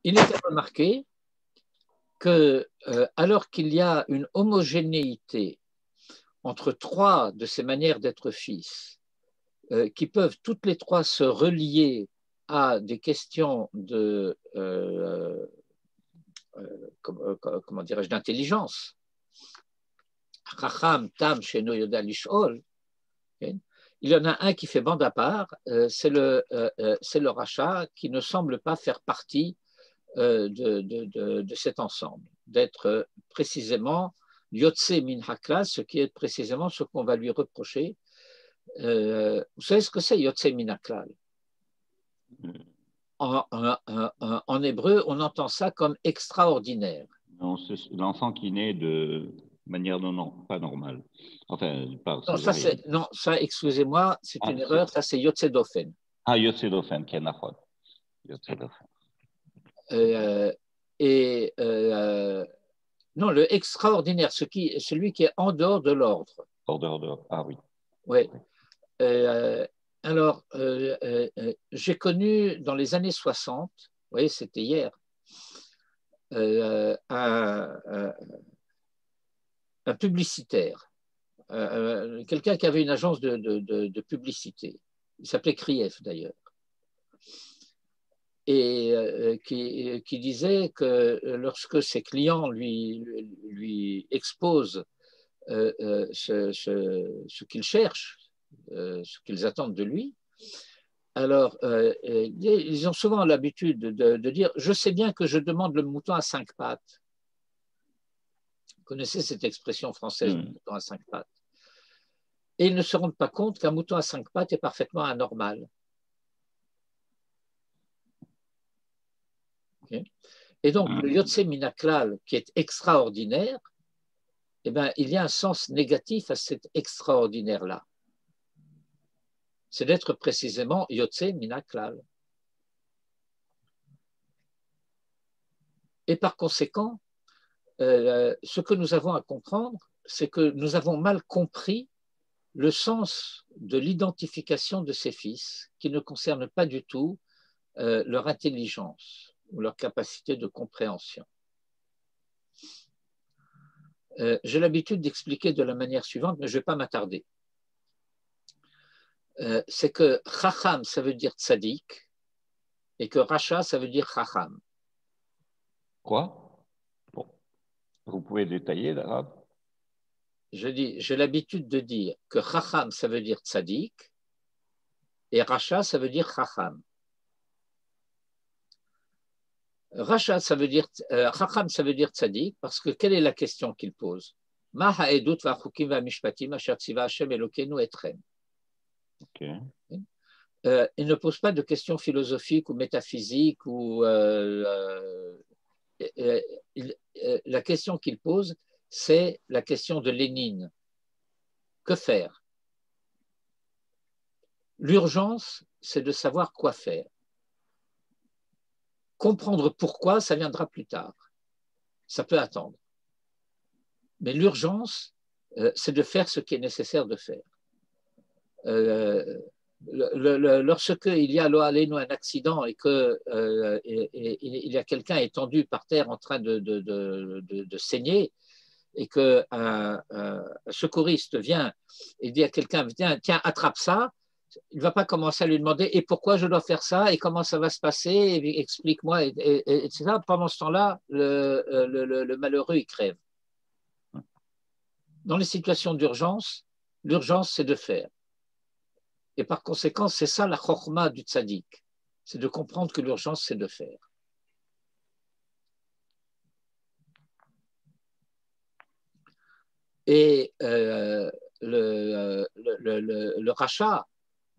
Il est à remarquer que, alors qu'il y a une homogénéité entre 3 de ces manières d'être fils, qui peuvent toutes les 3 se relier à des questions de, comment dirais-je, d'intelligence, Chacham, Tam, Sheno Yoda Lish'ol, il y en a un qui fait bande à part, c'est le rachat qui ne semble pas faire partie de cet ensemble, d'être précisément Yotse Min Hakla, ce qui est précisément ce qu'on va lui reprocher. Vous savez ce que c'est Yotse Min Hakla? En hébreu, on entend ça comme extraordinaire. Non, c'est l'enfant qui naît de manière pas normale. Enfin, non, ça, excusez-moi, c'est une erreur, ça c'est Yotse Dofen. Ah, Yotse Dofen, Kenachon. Non, le extraordinaire, celui qui est en dehors de l'ordre. Hors d'ordre, ah oui. Oui. Alors, j'ai connu dans les années 60, vous voyez, c'était hier, un publicitaire, quelqu'un qui avait une agence de publicité. Il s'appelait Krief d'ailleurs. Et qui disait que lorsque ses clients lui exposent ce qu'ils cherchent, ce qu'ils attendent de lui, alors ils ont souvent l'habitude de dire « je sais bien que je demande le mouton à 5 pattes ». Vous connaissez cette expression française, le mouton à 5 pattes. Et ils ne se rendent pas compte qu'un mouton à 5 pattes est parfaitement anormal. Okay. Et donc, le Yotse Minaklal, qui est extraordinaire, eh bien, il y a un sens négatif à cet extraordinaire-là. C'est d'être précisément Yotse Minaklal. Et par conséquent, ce que nous avons à comprendre, c'est que nous avons mal compris le sens de l'identification de ces fils, qui ne concerne pas du tout leur intelligence ou leur capacité de compréhension. J'ai l'habitude d'expliquer de la manière suivante, mais je ne vais pas m'attarder. C'est que Chacham, ça veut dire tzaddik, et que Racha, ça veut dire Chacham. Quoi? Bon. Vous pouvez détailler l'arabe? Je dis, j'ai l'habitude de dire que Chacham, ça veut dire tzaddik, et Racha, ça veut dire Chacham. Racha, ça veut dire, Chacham, ça veut dire tzaddik, parce que quelle est la question qu'il pose? Ma ha'edut va'chukim va'mishpatim asher tziva Hashem Elokeinu etrem. Okay. Il ne pose pas de questions philosophiques ou métaphysiques ou la question qu'il pose, c'est la question de Lénine. Que faire? L'urgence, c'est de savoir quoi faire. Comprendre pourquoi, ça viendra plus tard. Ça peut attendre. Mais l'urgence, c'est de faire ce qui est nécessaire de faire. Lorsque il y a un accident et que il y a quelqu'un étendu par terre en train de saigner et qu'un secouriste vient et dit à quelqu'un tiens, attrape ça, il ne va pas commencer à lui demander et pourquoi je dois faire ça et comment ça va se passer, explique-moi, etc. Pendant ce temps-là, le malheureux il crève. Dans les situations d'urgence, l'urgence c'est de faire. Et par conséquent, c'est ça la chokhma du tzaddik, c'est de comprendre que l'urgence, c'est de faire. Et le rachat,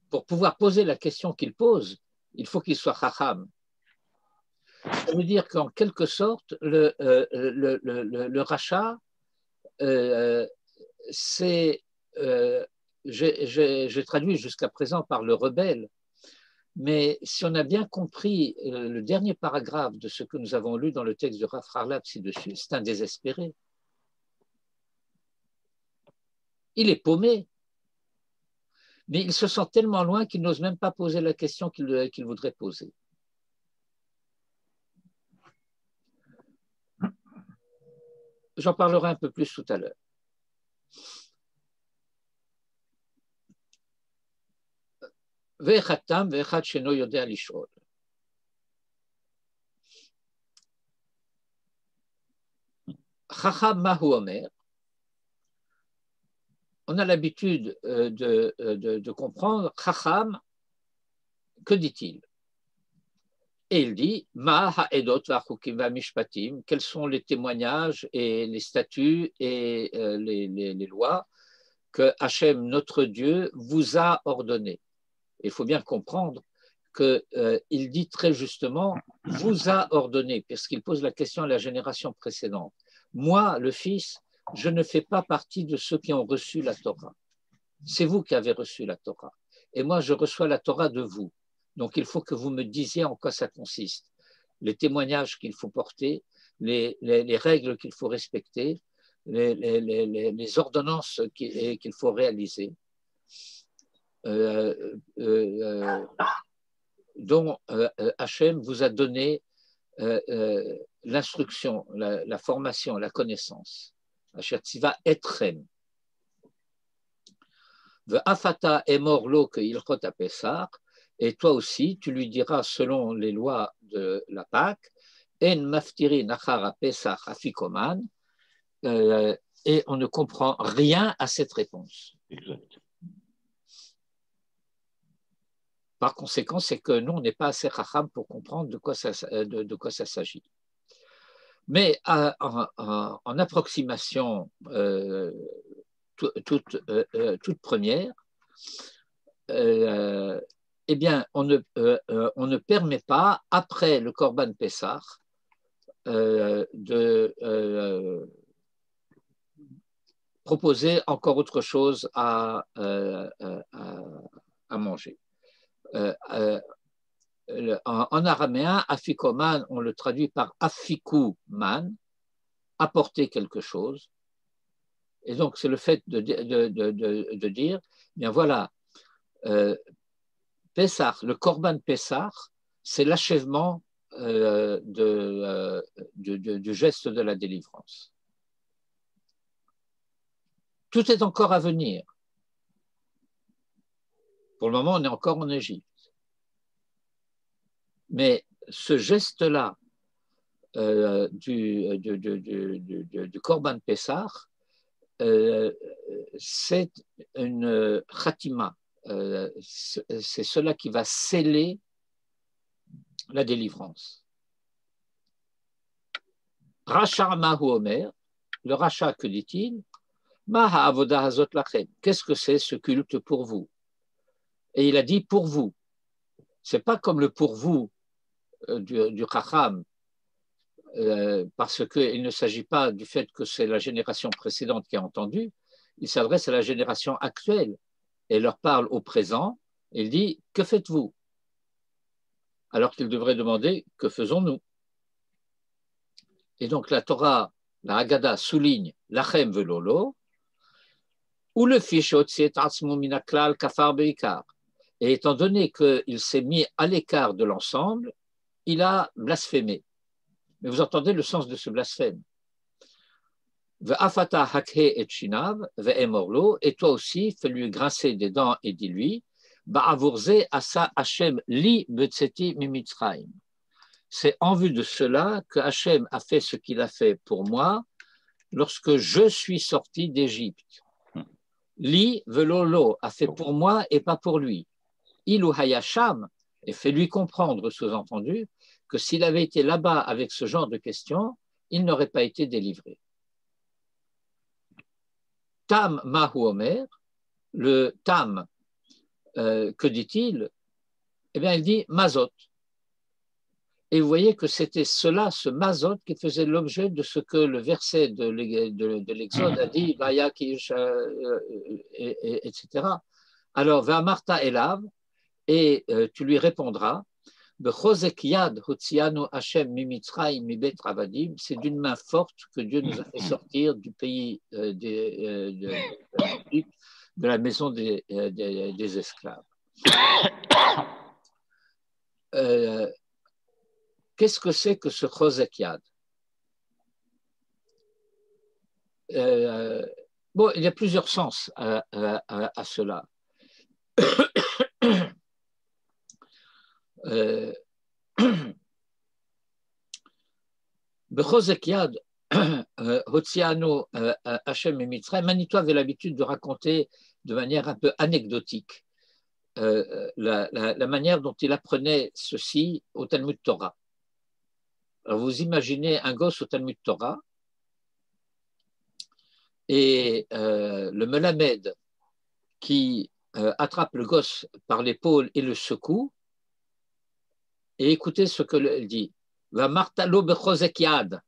pour pouvoir poser la question qu'il pose, il faut qu'il soit chacham. Ça veut dire qu'en quelque sorte, le rachat, c'est... j'ai traduit jusqu'à présent par le rebelle, mais si on a bien compris le dernier paragraphe de ce que nous avons lu dans le texte de Rav Harlap ci-dessus, c'est un désespéré. Il est paumé, mais il se sent tellement loin qu'il n'ose même pas poser la question qu'il voudrait poser. J'en parlerai un peu plus tout à l'heure. Ve'echatam ve'echat sheno yodea lish'ol. Chacham mahu omer. On a l'habitude de comprendre Chacham, que dit-il? Et il dit Ma ha'edot va'chukim va'mishpatim, quels sont les témoignages et les statuts et les lois que Hachem, notre Dieu, vous a ordonnées. Il faut bien comprendre qu'il dit très justement vous a ordonné, puisqu'il pose la question à la génération précédente. Moi, le Fils, je ne fais pas partie de ceux qui ont reçu la Torah. C'est vous qui avez reçu la Torah. Et moi, je reçois la Torah de vous. Donc, il faut que vous me disiez en quoi ça consiste. Les témoignages qu'il faut porter, les règles qu'il faut respecter, les ordonnances qu'il faut réaliser. Dont Hachem vous a donné l'instruction, la formation, la connaissance. Asher tziva etrem. Ve'afata emor lo que ilchot ha'pesach, et toi aussi, tu lui diras selon les lois de la Pâque, en maftiri nachar ha'pesach afikoman, et on ne comprend rien à cette réponse. Exact. Par conséquent, c'est que nous, on n'est pas assez chacham pour comprendre de quoi ça s'agit. Mais en approximation toute première, eh bien, on ne permet pas, après le Korban Pessah, de proposer encore autre chose à manger. En araméen, afikoman, on le traduit par afikuman, apporter quelque chose. Et donc, c'est le fait de dire, bien voilà, Pessah, le Korban Pessah, c'est l'achèvement du geste de la délivrance. Tout est encore à venir. Pour le moment, on est encore en Égypte. Mais ce geste-là du Korban Pessah, c'est une khatima. C'est cela qui va sceller la délivrance. Racha Mahu Omer, le Racha, que dit-il? Maha avoda hazot lachem. Qu'est-ce que c'est ce culte pour vous? Et il a dit pour vous. C'est pas comme le pour vous du Chacham, parce qu'il ne s'agit pas du fait que c'est la génération précédente qui a entendu, il s'adresse à la génération actuelle et leur parle au présent. Il dit que faites-vous? Alors qu'il devrait demander que faisons-nous? Et donc la Torah, la Haggadah souligne lachem velolo, ou le fiche minaklal kafar beikar. Et étant donné qu'il s'est mis à l'écart de l'ensemble, il a blasphémé. Mais vous entendez le sens de ce blasphème. Et toi aussi, fais-lui grincer des dents et dis-lui, c'est en vue de cela que Hachem a fait ce qu'il a fait pour moi lorsque je suis sorti d'Égypte. Li velolo a fait pour moi et pas pour lui. Ilu hayasham, et fais-lui comprendre, sous-entendu, que s'il avait été là-bas avec ce genre de questions, il n'aurait pas été délivré. Tam mahu omer, le tam, que dit-il? Eh bien, il dit mazot. Et vous voyez que c'était cela, ce mazot, qui faisait l'objet de ce que le verset de l'Exode a dit, etc. Alors, Va'amarta elav, et tu lui répondras, c'est d'une main forte que Dieu nous a fait sortir du pays de la maison des esclaves. Qu'est-ce que c'est que ce Chosek Yad? Bon, il y a plusieurs sens à cela. Bechosek Yad, Hotziano, Hachem et Mitzrayim, Manitoua avait l'habitude de raconter de manière un peu anecdotique la manière dont il apprenait ceci au Talmud Torah. Alors vous imaginez un gosse au Talmud Torah et le Melamed qui attrape le gosse par l'épaule et le secoue, et écoutez ce que dit. Va martalo bechosek yad.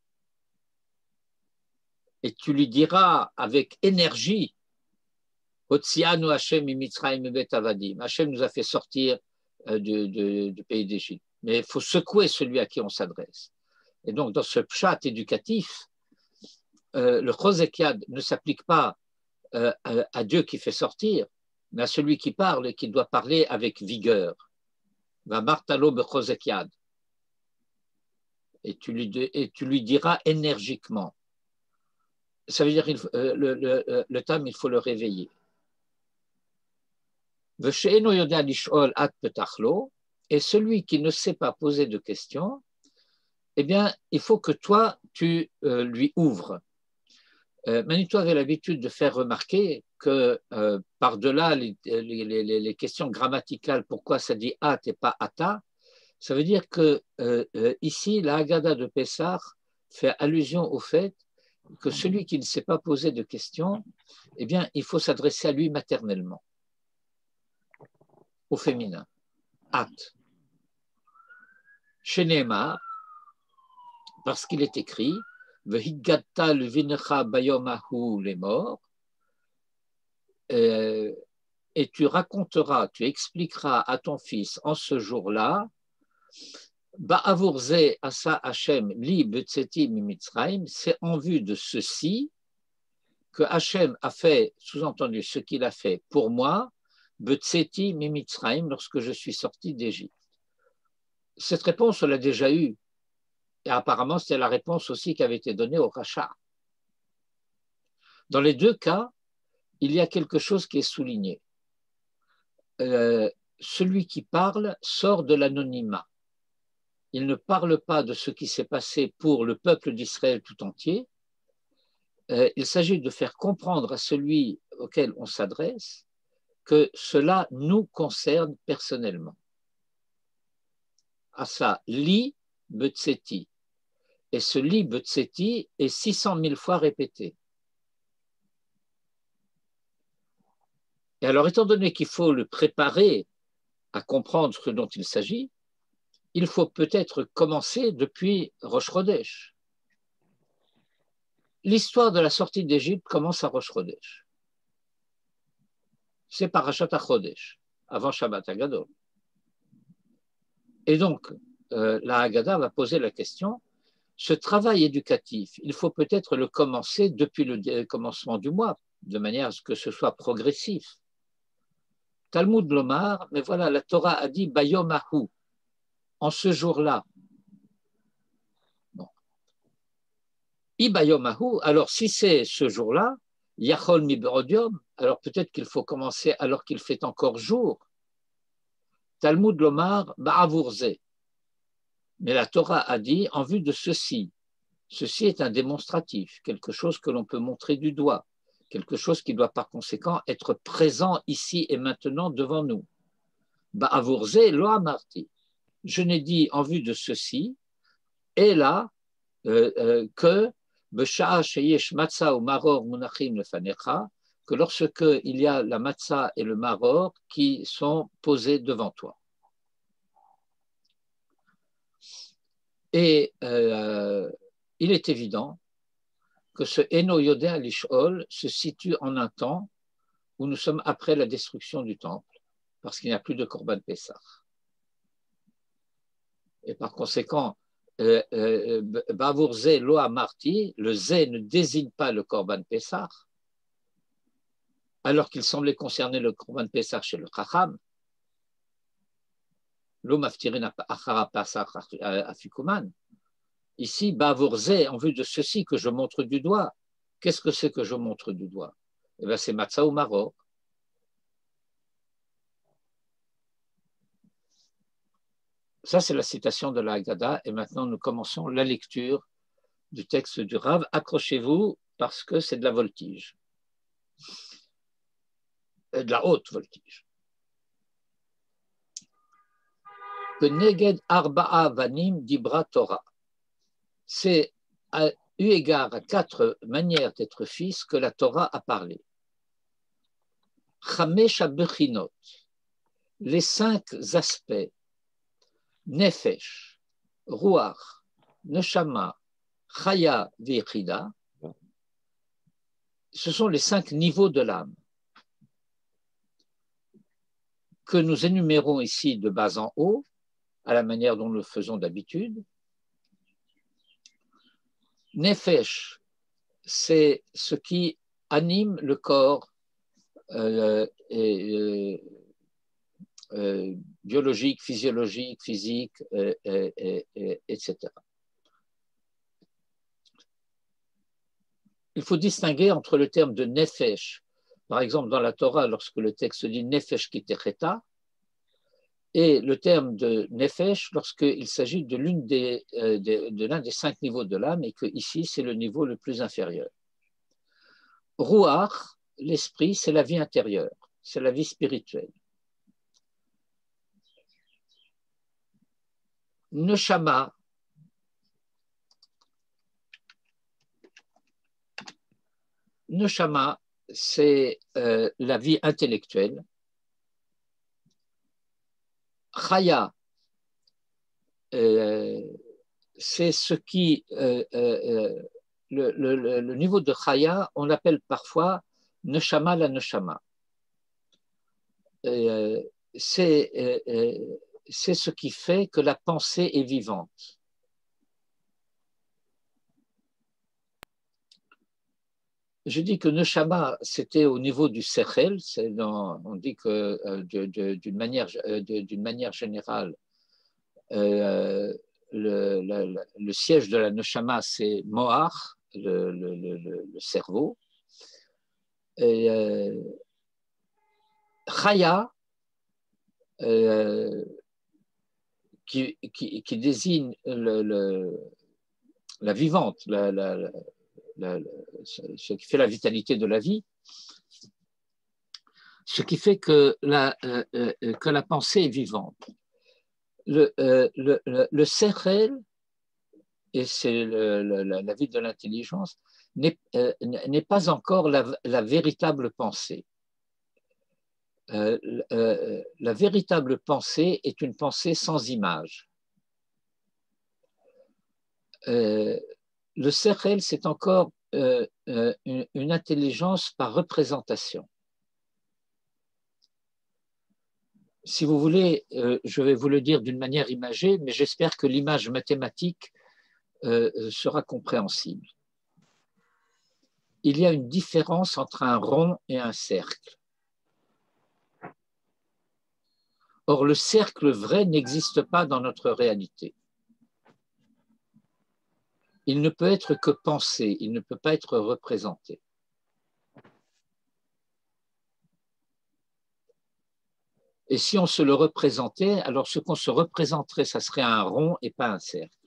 Et tu lui diras avec énergie, Hotzianu Hashem imitzraim bet avadim. Hashem nous a fait sortir du pays d'Égypte. Mais il faut secouer celui à qui on s'adresse. Et donc, dans ce pshat éducatif, le chosek yad ne s'applique pas à Dieu qui fait sortir, mais à celui qui parle et qui doit parler avec vigueur. Va martalo bechosek yad. Et tu lui diras énergiquement. Ça veut dire le tam, il faut le réveiller. Et celui qui ne sait pas poser de questions, eh bien, il faut que toi, tu lui ouvres. Manitoua avait l'habitude de faire remarquer que par-delà les questions grammaticales, pourquoi ça dit at et pas ata, ça veut dire que ici, la Haggadah de Pessah fait allusion au fait que celui qui ne s'est pas posé de questions, eh bien, il faut s'adresser à lui maternellement, au féminin. At. Shenema, parce qu'il est écrit, V'higgatta levinecha bayomahu les morts, et tu raconteras, tu expliqueras à ton fils en ce jour-là, Ba'avurze asa Hashem li betzeti mimitzraim, c'est en vue de ceci que Hashem a fait, sous-entendu, ce qu'il a fait pour moi, betzeti mimitzraim, lorsque je suis sorti d'Égypte. Cette réponse, on l'a déjà eue, et apparemment c'était la réponse aussi qui avait été donnée au Racha. Dans les deux cas, il y a quelque chose qui est souligné. Celui qui parle sort de l'anonymat. Il ne parle pas de ce qui s'est passé pour le peuple d'Israël tout entier. Il s'agit de faire comprendre à celui auquel on s'adresse que cela nous concerne personnellement. Asa li betzeti. Et ce li betzeti est 600 000 fois répété. Et alors, étant donné qu'il faut le préparer à comprendre ce dont il s'agit, il faut peut-être commencer depuis Rosh Chodesh. L'histoire de la sortie d'Égypte commence à Rosh Chodesh. C'est Parashat HaChodesh, avant Shabbat HaGadol. Et donc, la Haggadah va poser la question, ce travail éducatif, il faut peut-être le commencer depuis le commencement du mois, de manière à ce que ce soit progressif. Talmud Lomar, mais voilà, la Torah a dit Bayomahu, en ce jour-là. Bon. Ibayomahu, alors si c'est ce jour-là, Yachol Mibrodium, alors peut-être qu'il faut commencer alors qu'il fait encore jour. Talmud Lomar, Ba'avurze. Mais la Torah a dit en vue de ceci. Ceci est un démonstratif, quelque chose que l'on peut montrer du doigt. Quelque chose qui doit par conséquent être présent ici et maintenant devant nous. Ba'avurze lo amarti. Je n'ai dit en vue de ceci, et là, que b'sha'a sheyesh matzah ou maror munachim lefanecha, que lorsque il y a la matzah et le maror qui sont posés devant toi. Et il est évident que ce Eno Yodea Lishol se situe en un temps où nous sommes après la destruction du temple, parce qu'il n'y a plus de Korban Pessah. Et par conséquent, Bavur Zé Lo Amarti, le Zé ne désigne pas le Korban Pessah, alors qu'il semblait concerner le Korban Pessah chez le Chacham. Lo Maftirin Achara Pessah Afikuman. Ici, Bavurze, en vue de ceci que je montre du doigt. Qu'est-ce que c'est que je montre du doigt? Eh bien, c'est Matzah ou Maror. Ça, c'est la citation de la Haggadah. Et maintenant, nous commençons la lecture du texte du Rav. Accrochez-vous parce que c'est de la voltige. De la haute voltige. Que Neged Arba'a Vanim Dibra Torah. C'est eu égard à 4 manières d'être fils que la Torah a parlé. Chamesh Bechinot, les 5 aspects, Nefesh, Ruach, Neshama, Chaya, Vechida, ce sont les 5 niveaux de l'âme que nous énumérons ici de bas en haut, à la manière dont nous le faisons d'habitude. Nefesh, c'est ce qui anime le corps biologique, physiologique, physique, etc. Il faut distinguer entre le terme de nefesh, par exemple dans la Torah, lorsque le texte dit nefesh kitecheta, et le terme de nefesh lorsqu'il s'agit de l'un des 5 niveaux de l'âme et que ici c'est le niveau le plus inférieur. Ruach, l'esprit, c'est la vie intérieure, c'est la vie spirituelle. Neshama, c'est la vie intellectuelle. Chaya, c'est ce qui, le niveau de Chaya, on l'appelle parfois Neshama la Neshama. C'est ce qui fait que la pensée est vivante. Je dis que Neshama, c'était au niveau du Sechel, on dit que d'une manière générale, le siège de la Neshama, c'est Moach, le cerveau. Et Chaya, qui désigne la vivante, ce qui fait la vitalité de la vie, ce qui fait que la pensée est vivante. Le Sechel, et c'est la vie de l'intelligence, n'est pas encore la véritable pensée. La véritable pensée est une pensée sans image. Le Sechel, c'est encore une intelligence par représentation. Si vous voulez, je vais vous le dire d'une manière imagée, mais j'espère que l'image mathématique sera compréhensible. Il y a une différence entre un rond et un cercle. Or, le cercle vrai n'existe pas dans notre réalité. Il ne peut être que pensé, il ne peut pas être représenté. Et si on se le représentait, alors ce qu'on se représenterait, ça serait un rond et pas un cercle.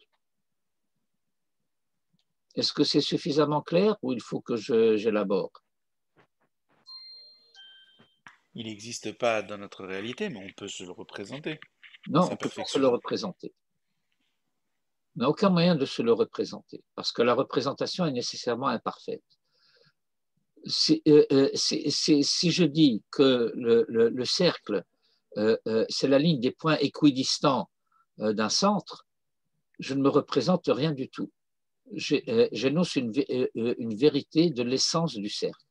Est-ce que c'est suffisamment clair ou il faut que j'élabore? Il n'existe pas dans notre réalité, mais on peut se le représenter. Non, on ne peut pas se le représenter. On n'a aucun moyen de se le représenter, parce que la représentation est nécessairement imparfaite. Si je dis que le cercle, c'est la ligne des points équidistants d'un centre, je ne me représente rien du tout. J'énonce une vérité de l'essence du cercle.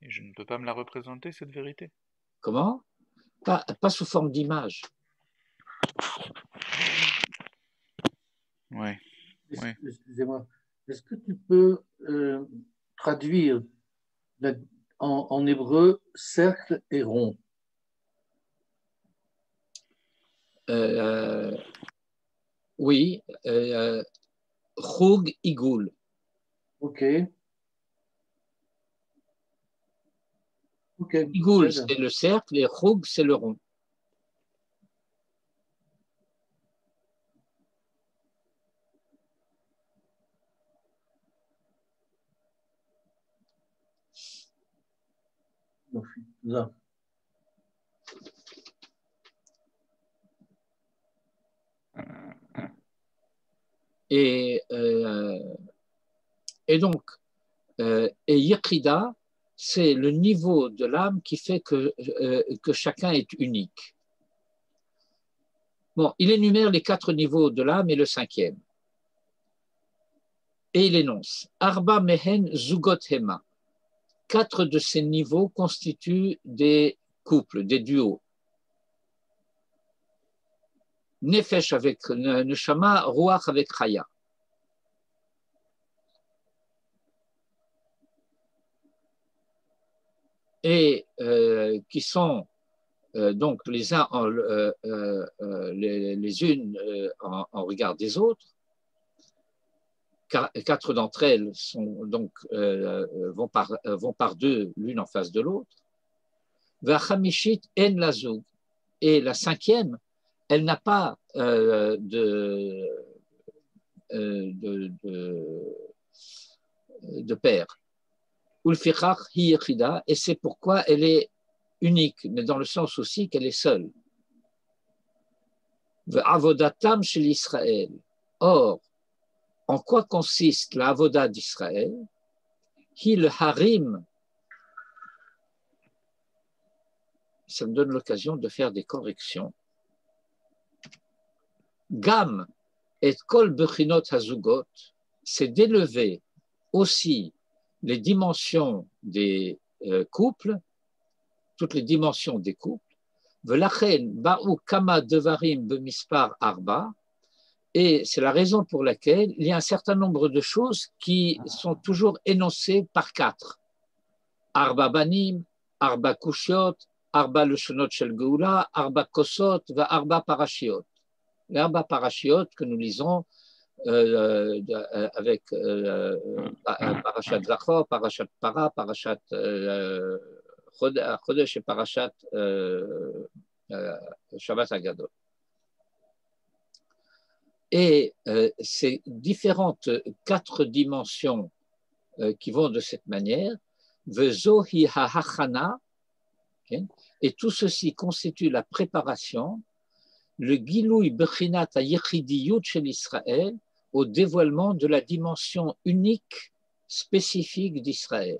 Et je ne peux pas me la représenter, cette vérité? Comment? Pas sous forme d'image. Oui. Excusez-moi. Est-ce que tu peux traduire en hébreu cercle et rond? Oui. Chug Igoul. Ok. Igoul, c'est le cercle et Chug, c'est le rond. Là. Et donc, et Yekrida, c'est le niveau de l'âme qui fait que chacun est unique. Bon, il énumère les 4 niveaux de l'âme et le 5e. Et il énonce Arba mehen zugot hema. 4 de ces niveaux constituent des couples, des duos. Nefesh avec Neshama, Ruach avec Chaya. Et qui sont donc les uns les unes en regard des autres. 4 d'entre elles sont donc, vont par 2 l'une en face de l'autre. Vachamishit en lazoug. Et la 5e, elle n'a pas de père. Ulfichach hi yechida, et c'est pourquoi elle est unique, mais dans le sens aussi qu'elle est seule. Avodatam shel Israël. Or, en quoi consiste la avoda d'Israël? Hi le harim. Ça me donne l'occasion de faire des corrections. Gam et kol bechinot hazugot, c'est d'élever aussi les dimensions des couples, toutes les dimensions des couples. Velachen ba'u kama devarim bemispar arba, et c'est la raison pour laquelle il y a un certain nombre de choses qui sont toujours énoncées par 4. Arba banim, arba kushiot, arba leshonot shel geula, arba kosot, va arba parashiot. Les arba parashiot que nous lisons avec Parashat Zachor, Parashat Para, Parashat Chodesh et Parashat Shabbat Hagadol. Et ces différentes 4 dimensions qui vont de cette manière, Vezohi ha'achana, et tout ceci constitue la préparation, le Gilouï Bechinat ha'yechidiyut shel Israël, au dévoilement de la dimension unique spécifique d'Israël.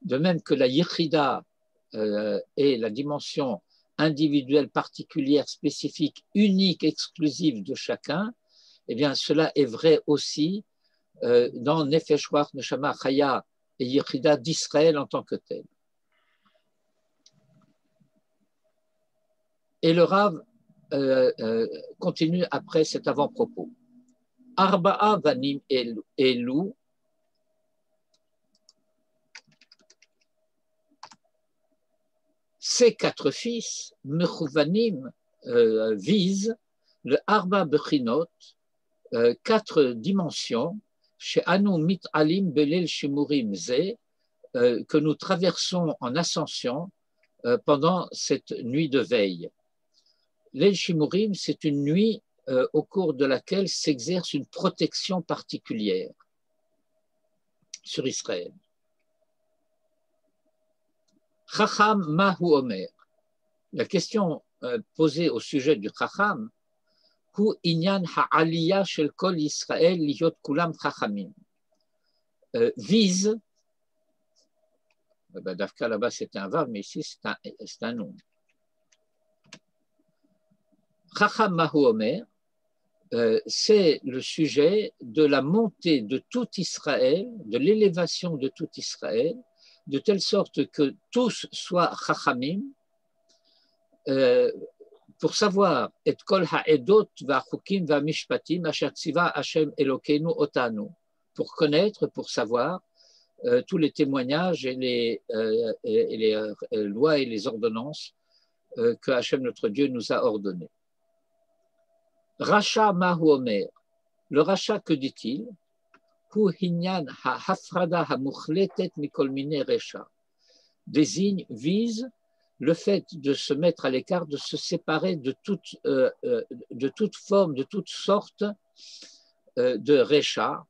De même que la Yechida est la dimension individuelle, particulière, spécifique, unique, exclusive de chacun, eh bien cela est vrai aussi dans Nefesh Ruach Neshama Chaya et Yechida d'Israël en tant que tel. Et le Rav continue après cet avant-propos. Arba'a vanim elu, ces 4 fils, mechouvanim, visent le arba bechinot, 4 dimensions, chez Anu mit alim belel shimurim ze, que nous traversons en ascension pendant cette nuit de veille. L'El Shimurim, c'est une nuit au cours de laquelle s'exerce une protection particulière sur Israël. Chacham Mahu Omer. La question posée au sujet du Chacham, Hu Inyan Ha'aliyah Shel Kol Israël Liyot Kulam Chachamim, vise, Dafka là-bas c'est un vav, mais ici c'est un nom. Chacham Mahu Omer, c'est le sujet de la montée de tout Israël, de l'élévation de tout Israël, de telle sorte que tous soient Chachamim, pour savoir et kol ha'edot va'chukim va'mishpatim asher tziva Hashem Elokeinu otanu, pour connaître, pour savoir tous les témoignages et les lois et les ordonnances que Hashem notre Dieu nous a ordonnées. Racha Mahu Omer, le Racha, que dit-il? Hu hinyan ha'hafrada ha'muchletet mikol mine resha, désigne, vise le fait de se mettre à l'écart, de se séparer de toute forme, de toute sorte de resha.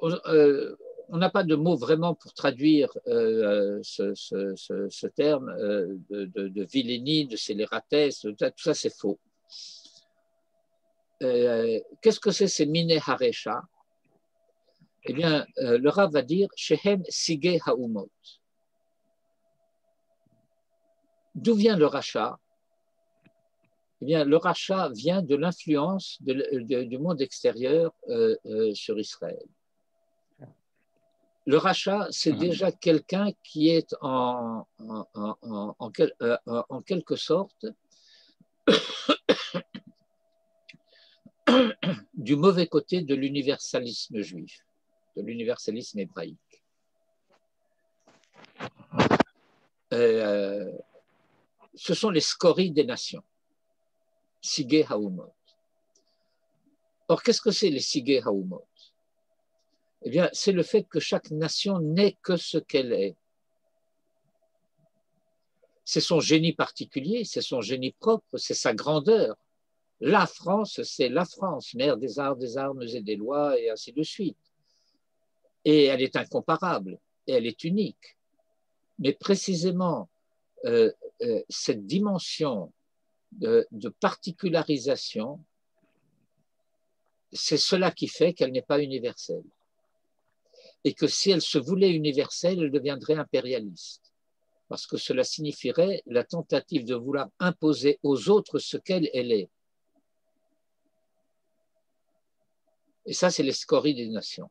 On n'a pas de mot vraiment pour traduire ce terme de vilainie, de scélératesse, tout ça c'est faux. Qu'est-ce que c'est ces mine haresha? Eh bien, le Rav va dire Shehem Sige Haumot. D'où vient le rachat? Eh bien, le rachat vient de l'influence du monde extérieur sur Israël. Le rachat, c'est déjà quelqu'un qui est en quelque sorte du mauvais côté de l'universalisme juif, de l'universalisme hébraïque. Ce sont les scories des nations, Sigé Haumot. Or, qu'est-ce que c'est les Sigé Haumot? Eh bien, c'est le fait que chaque nation n'est que ce qu'elle est. C'est son génie particulier, c'est son génie propre, c'est sa grandeur, La France, c'est la France, mère des arts, des armes et des lois, et ainsi de suite. Et elle est incomparable, et elle est unique. Mais précisément, cette dimension de particularisation, c'est cela qui fait qu'elle n'est pas universelle. Et que si elle se voulait universelle, elle deviendrait impérialiste. Parce que cela signifierait la tentative de vouloir imposer aux autres ce qu'elle est. Et ça, c'est les scories des nations.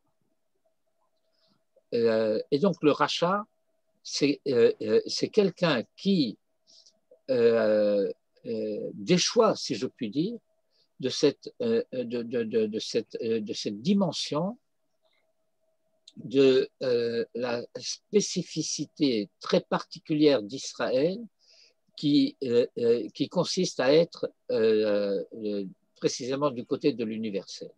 Et donc, le rachat, c'est quelqu'un qui déchoit, si je puis dire, de cette dimension de la spécificité très particulière d'Israël qui consiste à être précisément du côté de l'universel.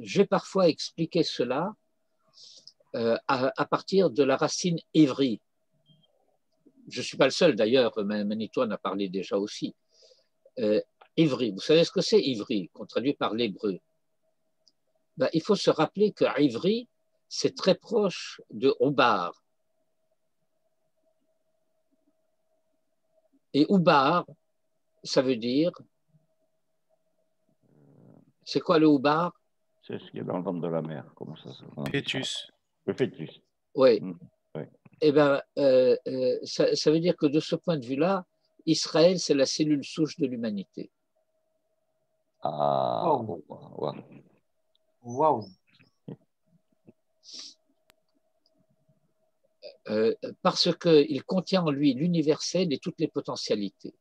J'ai parfois expliqué cela à partir de la racine ivri. Je ne suis pas le seul d'ailleurs, Manito en a parlé déjà aussi. Ivri, vous savez ce que c'est ivri, qu'on traduit par l'hébreu? Ben, il faut se rappeler que ivri, c'est très proche de oubar. Et oubar, ça veut dire, c'est quoi le oubar? C'est ce qui est dans le ventre de la mer. Comment ça s'appelle? Fœtus. Le fœtus. Oui. Oui. Eh bien, ça veut dire que de ce point de vue-là, Israël, c'est la cellule souche de l'humanité. Ah, Wow. wow. Wow. Parce qu'il contient en lui l'universel et toutes les potentialités.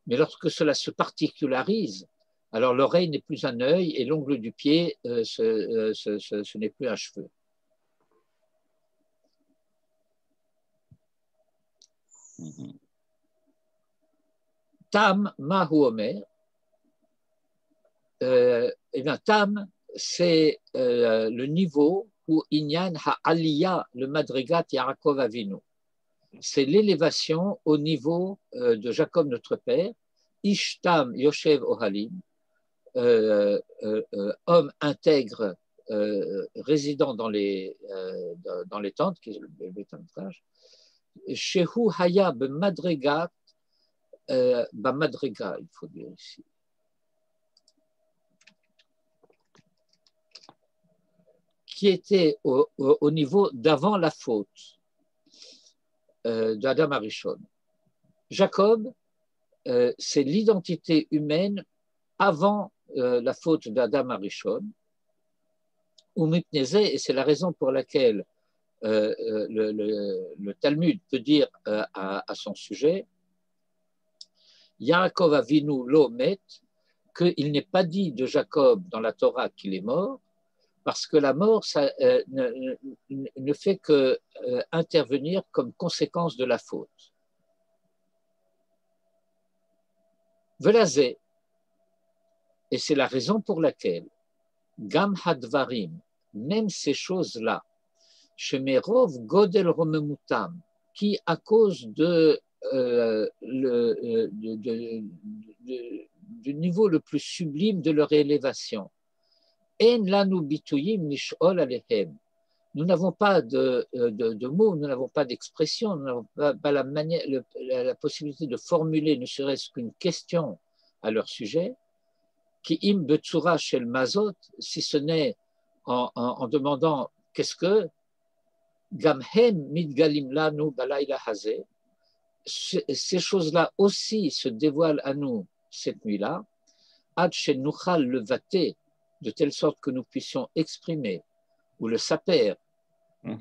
Mais lorsque cela se particularise, alors l'oreille n'est plus un œil et l'ongle du pied, ce n'est plus un cheveu. Tam, Mahu Omer, eh bien, Tam, c'est le niveau où Inyan Ha'aliya, le Madrigat Yaakov Avinu. C'est l'élévation au niveau de Jacob notre père, Ishtam Yoshev Ohalim, homme intègre résidant dans les tentes, qui est le bétantage, Shehu Haya B'Madrigat, B'Madriga, il faut dire ici. Qui était au niveau d'avant la faute d'Adam Arishon. Jacob, c'est l'identité humaine avant la faute d'Adam Arishon, et c'est la raison pour laquelle le Talmud peut dire à son sujet, Yaakov Avinu lo met, qu'il n'est pas dit de Jacob dans la Torah qu'il est mort, parce que la mort ça, ne fait que intervenir comme conséquence de la faute. Velazé, et c'est la raison pour laquelle Gam Hadvarim, même ces choses-là, Shemerov Godel Romemutam, qui à cause du niveau le plus sublime de leur élévation, En lanu bituyim nish'ol alehem. Nous n'avons pas de mots, nous n'avons pas d'expression, nous n'avons pas la possibilité de formuler ne serait-ce qu'une question à leur sujet, qui im betsura shel mazot, si ce n'est en demandant qu'est-ce que gamhem midgalim lanu balayla hazeh, ces choses-là aussi se dévoilent à nous cette nuit-là, ad shenuchal levaté, de telle sorte que nous puissions exprimer ou le saper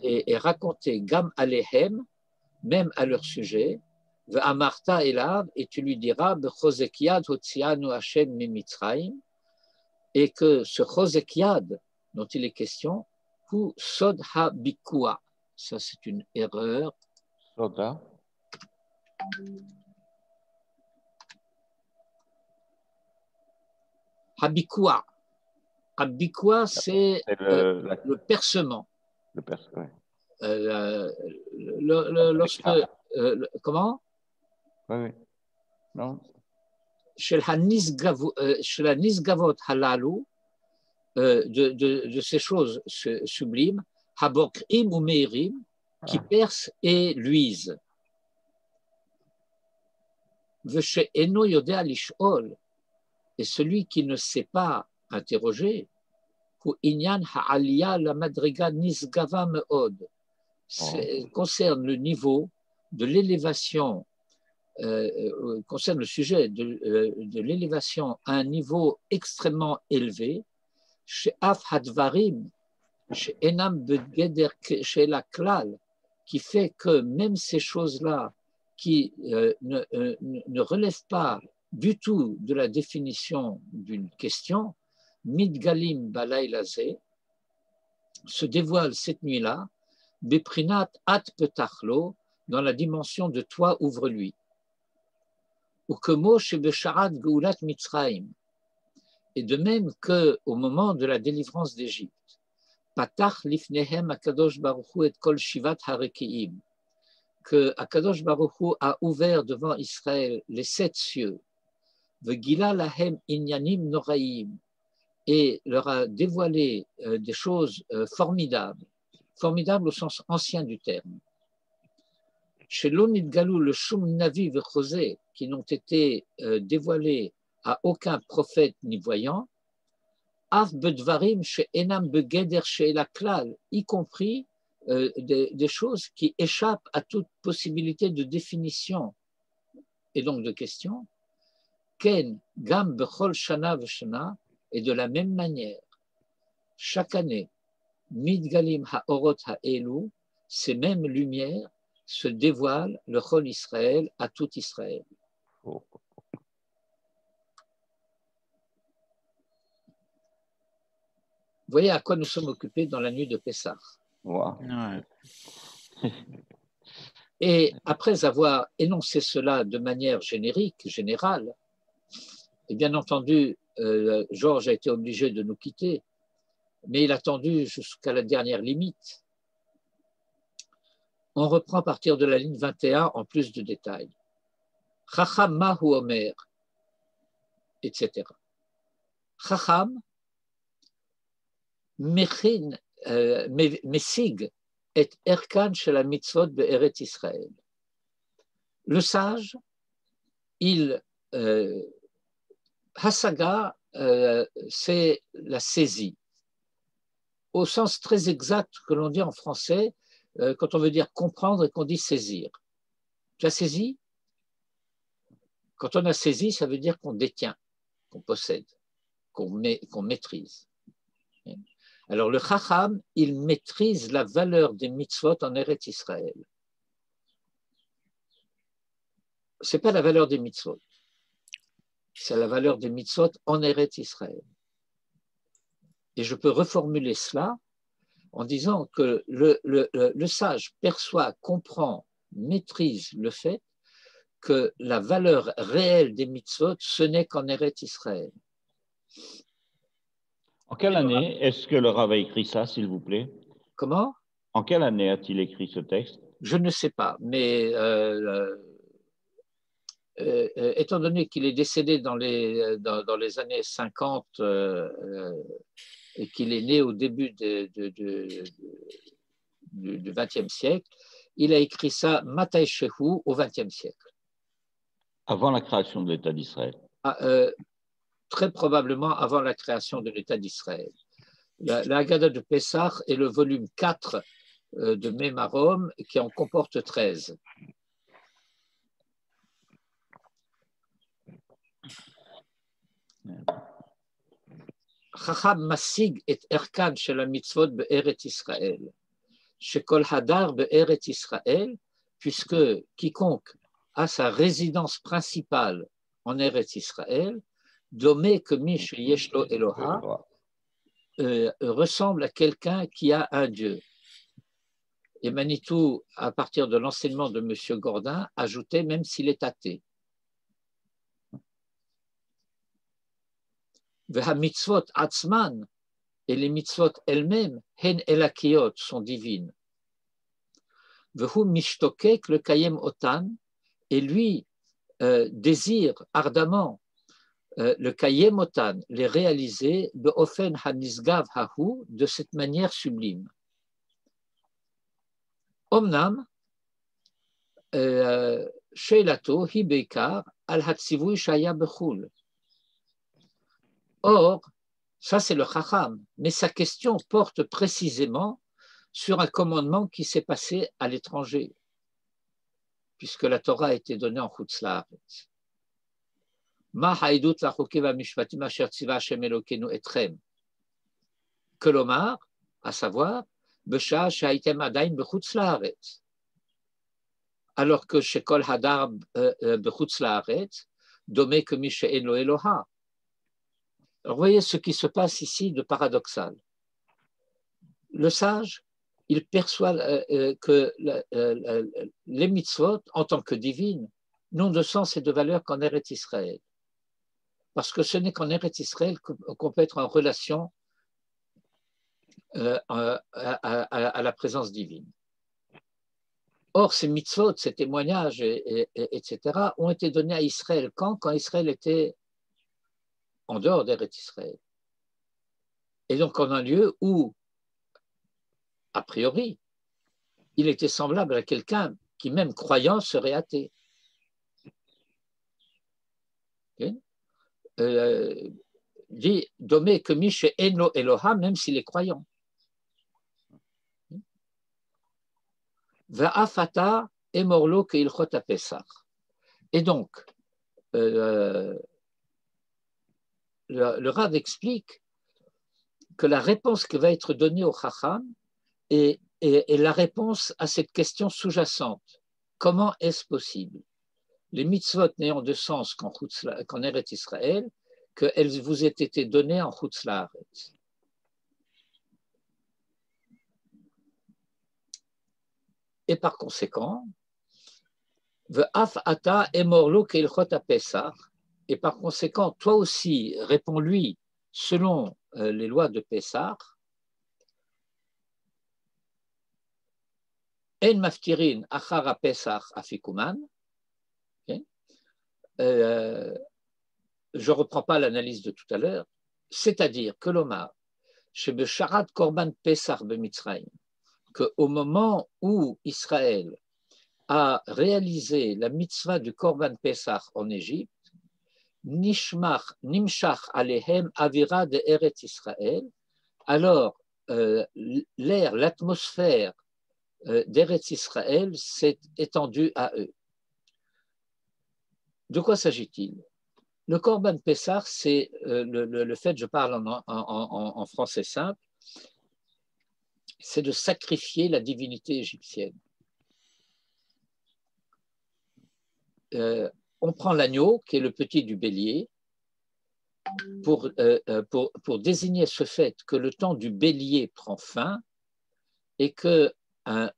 et raconter gam alehem, même à leur sujet, ve'amarta elav, et tu lui diras bechozekiad hotzianu Hashem mimitzraim, et que ce chozekiad dont il est question, hu sod ha bikua, ça c'est une erreur. Soda. Habikua. Habikua, c'est le percement. Le percement. lorsque, comment? Oui. Non. של הנסגבות הללו, de ces choses sublimes, הבוקעים ומאירים, qui percent et luisent. ושאינו יודע לשאול, et celui qui ne sait pas interroger, הוא עניין העלייה למדרגה נשגבה מאוד, concerne le niveau de l'élévation, concerne le sujet de l'élévation à un niveau extrêmement élevé, שאף הדברים שאינם בגדר של הכלל, qui fait que même ces choses-là qui ne relèvent pas du tout de la définition d'une question, Midgalim balayla ze, se dévoile cette nuit-là, Beprinat at petachlo, dans la dimension de toi ouvre-lui. Ou que Moshe besharat geulat Mitzrayim, et de même qu'au moment de la délivrance d'Égypte, Patach lifnehem Akadosh Baruch Hu et kol shivat harekiim, que Akadosh Baruch Hu a ouvert devant Israël les 7 cieux, Vegila lahem inyanim noraim, et leur a dévoilé des choses formidables, formidables au sens ancien du terme. Chez l'Onidgalou, le Shum Navi Vechosé, qui n'ont été dévoilés à aucun prophète ni voyant, Av Bedvarim chez Enam Begeder chez la Klal, y compris des choses qui échappent à toute possibilité de définition et donc de question. Ken Gam Bechol Shana Veshana, et de la même manière, chaque année, Midgalim Haorot Ha'elu, ces mêmes lumières se dévoilent le Chol Israël à tout Israël. Vous voyez à quoi nous sommes occupés dans la nuit de Pessah. Wow. Ouais. Et après avoir énoncé cela de manière générique, générale, et bien entendu, Georges a été obligé de nous quitter, mais il a attendu jusqu'à la dernière limite. On reprend à partir de la ligne 21 en plus de détails. Chacham mahu omer, etc. Chacham mesig et erkan shel ha-mitzvot be'eret Israël. Le sage, il Hasaga, c'est la saisie. Au sens très exact que l'on dit en français, quand on veut dire comprendre et qu'on dit saisir. Tu as saisi? Quand on a saisi, ça veut dire qu'on détient, qu'on possède, qu'on maîtrise. Alors le Chacham, il maîtrise la valeur des mitzvot en Eretz Israël. Ce n'est pas la valeur des mitzvot. C'est la valeur des mitzvot en Eretz Israël. Et je peux reformuler cela en disant que le sage perçoit, comprend, maîtrise le fait que la valeur réelle des mitzvot, ce n'est qu'en Eretz Israël. En quelle année est-ce que le Rav a écrit ça, s'il vous plaît? Comment? En quelle année a-t-il écrit ce texte? Je ne sais pas, mais étant donné qu'il est décédé dans les années 50 et qu'il est né au début du XXe siècle, il a écrit ça Matai Shehu au XXe siècle. Avant la création de l'État d'Israël. Très probablement avant la création de l'État d'Israël. La Haggadah de Pessah est le volume 4 de Mémarom qui en comporte 13. Chacham masig et erkan shel ha-mitzvot be'eret Israël. Shekol hadar be'eret Israël, puisque quiconque a sa résidence principale en Eretz Israël, domé que mi sheyesh lo Eloha, ressemble à quelqu'un qui a un Dieu. Et Manitou, à partir de l'enseignement de M. Gordin, ajoutait même s'il est athée. Veha mitzvot atzman, et les mitzvot elles-mêmes, hen elakiyot, sont divines. Vehu mishtokek le kayem otan, et lui désire ardemment le kayem otan, les réaliser de ofen hanisgav hahu, de cette manière sublime. Omnam, Sheilato hi beikar al hatzivui shaya bechul. Or, ça c'est le chacham, mais sa question porte précisément sur un commandement qui s'est passé à l'étranger, puisque la Torah a été donnée en Chutz La'aretz. Ma haidut lachokim v'mishpatim asher tziva Hashem Elokeinu etchem. Kelomar, à savoir, b'sha'ah she'haytem adayin b'chutz la'aretz. Alors que chez Kol Hadar b'chutz la'aretz, domé que mi she'en lo Eloha. Alors, vous voyez ce qui se passe ici de paradoxal. Le sage, il perçoit que les mitzvot, en tant que divines, n'ont de sens et de valeur qu'en Eretz Israël. Parce que ce n'est qu'en Eretz Israël qu'on peut être en relation à la présence divine. Or, ces mitzvot, ces témoignages, etc., ont été donnés à Israël quand Israël était en dehors d'Eretz Israël. Et donc, en un lieu où, a priori, il était semblable à quelqu'un qui, même croyant, serait athée. Okay? Dit Domé que Mishe Eno Eloha, même s'il est croyant. Va'afata emorlo keilchot ha-Pesach. Et donc, le Rav explique que la réponse qui va être donnée au Chacham est la réponse à cette question sous-jacente. Comment est-ce possible, les mitzvot n'ayant de sens qu'en Eretz Israël, qu'elles vous aient été données en Chutz La'aretz? Et par conséquent, Ve'af ata emorlo keilchot ha-Pesach. Et par conséquent, toi aussi, réponds-lui selon les lois de Pessah. En maftirin achara Pesach afikuman. Je ne reprends pas l'analyse de tout à l'heure. C'est-à-dire que l'Omar, chez Besharat Korban Pesach b'Mitzrayim, qu'au moment où Israël a réalisé la mitzvah du Korban Pesach en Égypte, Nimshach alehem avira de Eretz Israël, alors l'air, l'atmosphère d'Eretz Israël s'est étendue à eux. De quoi s'agit-il? Le Korban Pessah, c'est le fait, je parle en français simple, c'est de sacrifier la divinité égyptienne. On prend l'agneau, qui est le petit du bélier, pour désigner ce fait que le temps du bélier prend fin et qu'un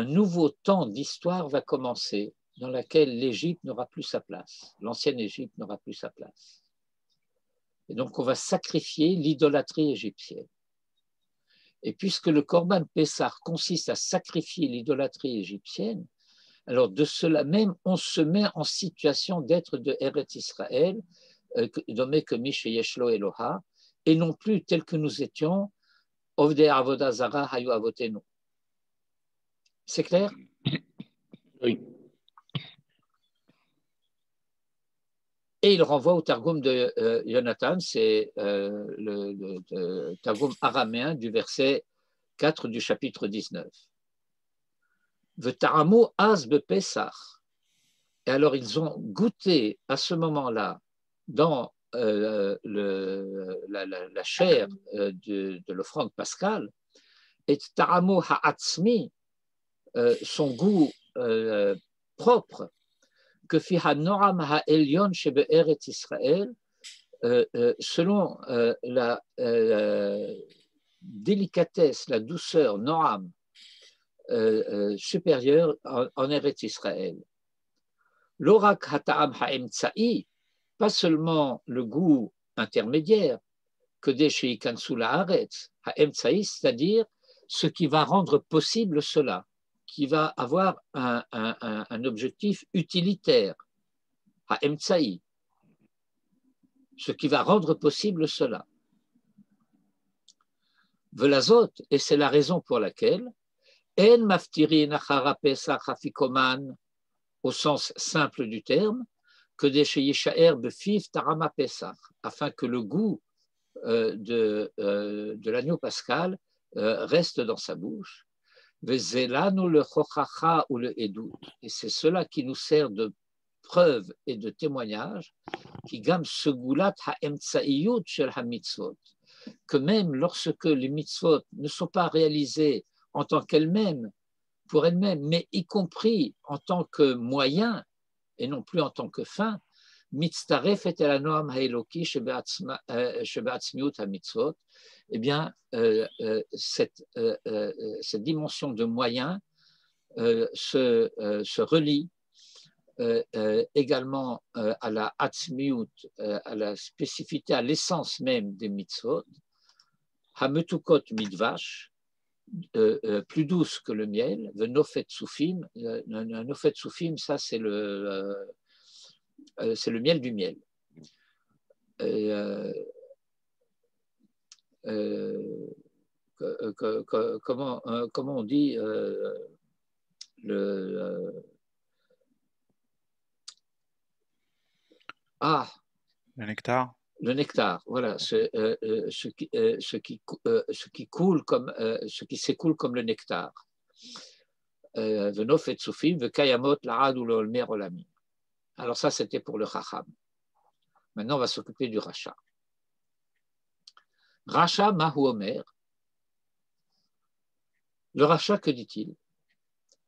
nouveau temps d'histoire va commencer, dans laquelle l'Égypte n'aura plus sa place, l'ancienne Égypte n'aura plus sa place. Et donc on va sacrifier l'idolâtrie égyptienne. Et puisque le Korban Pessah consiste à sacrifier l'idolâtrie égyptienne, alors de cela même, on se met en situation d'être de Eretz Israël, nommé que Mish Yeshlo Eloha, et non plus tel que nous étions, Ovdei Avodah Zara Hayu Avotenu. C'est clair? Oui. Et il renvoie au Targum de Jonathan, c'est le Targum araméen du verset 4 du chapitre 19. V'ta'amu az bepesach. Et alors ils ont goûté à ce moment-là dans la chair de l'offrande pascale, et ta'amu ha'atzmi, son goût propre, que fiha noam ha'elyon shebe Eretz Israël, selon la délicatesse, la douceur noam supérieure en Eretz Israël. L'orak hata'am ha'emtsa'i, pas seulement le goût intermédiaire, que des she'ikansu la'aretz ha'emtsa'i, c'est-à-dire ce qui va rendre possible cela, qui va avoir un objectif utilitaire, ha'emtsa'i, ce qui va rendre possible cela. Velazot, et c'est la raison pour laquelle en maftirin achara pesach afikoman, au sens simple du terme, que des sheyishaer befiv tarama pesach, afin que le goût de l'agneau pascal reste dans sa bouche. Vezelanu le chochacha ou le edut, et c'est cela qui nous sert de preuve et de témoignage, qui gam segulat ha'emtsaiyut shel hamitzvot, que même lorsque les mitzvot ne sont pas réalisées en tant qu'elles-mêmes, pour elles-mêmes, mais y compris en tant que moyen et non plus en tant que fin, mitztaref et el noam ha'eloki shebe'atzmiut hamitzvot, eh bien, cette dimension de moyen se relie également à la atzmiut, à la spécificité, à l'essence même des mitzvot, hametukot midvash, plus douce que le miel, le nofet soufim. Le nofet soufim, ça c'est le miel du miel. Comment on dit le nectar. Le nectar, voilà, ce qui coule comme, ce qui s'écoule comme le nectar. Venofet soufim, vekayamot la'ad ou l'olmer olami. Alors ça, c'était pour le chacham. Maintenant, on va s'occuper du rachat. Rachat mahu omer. Le rachat, que dit-il?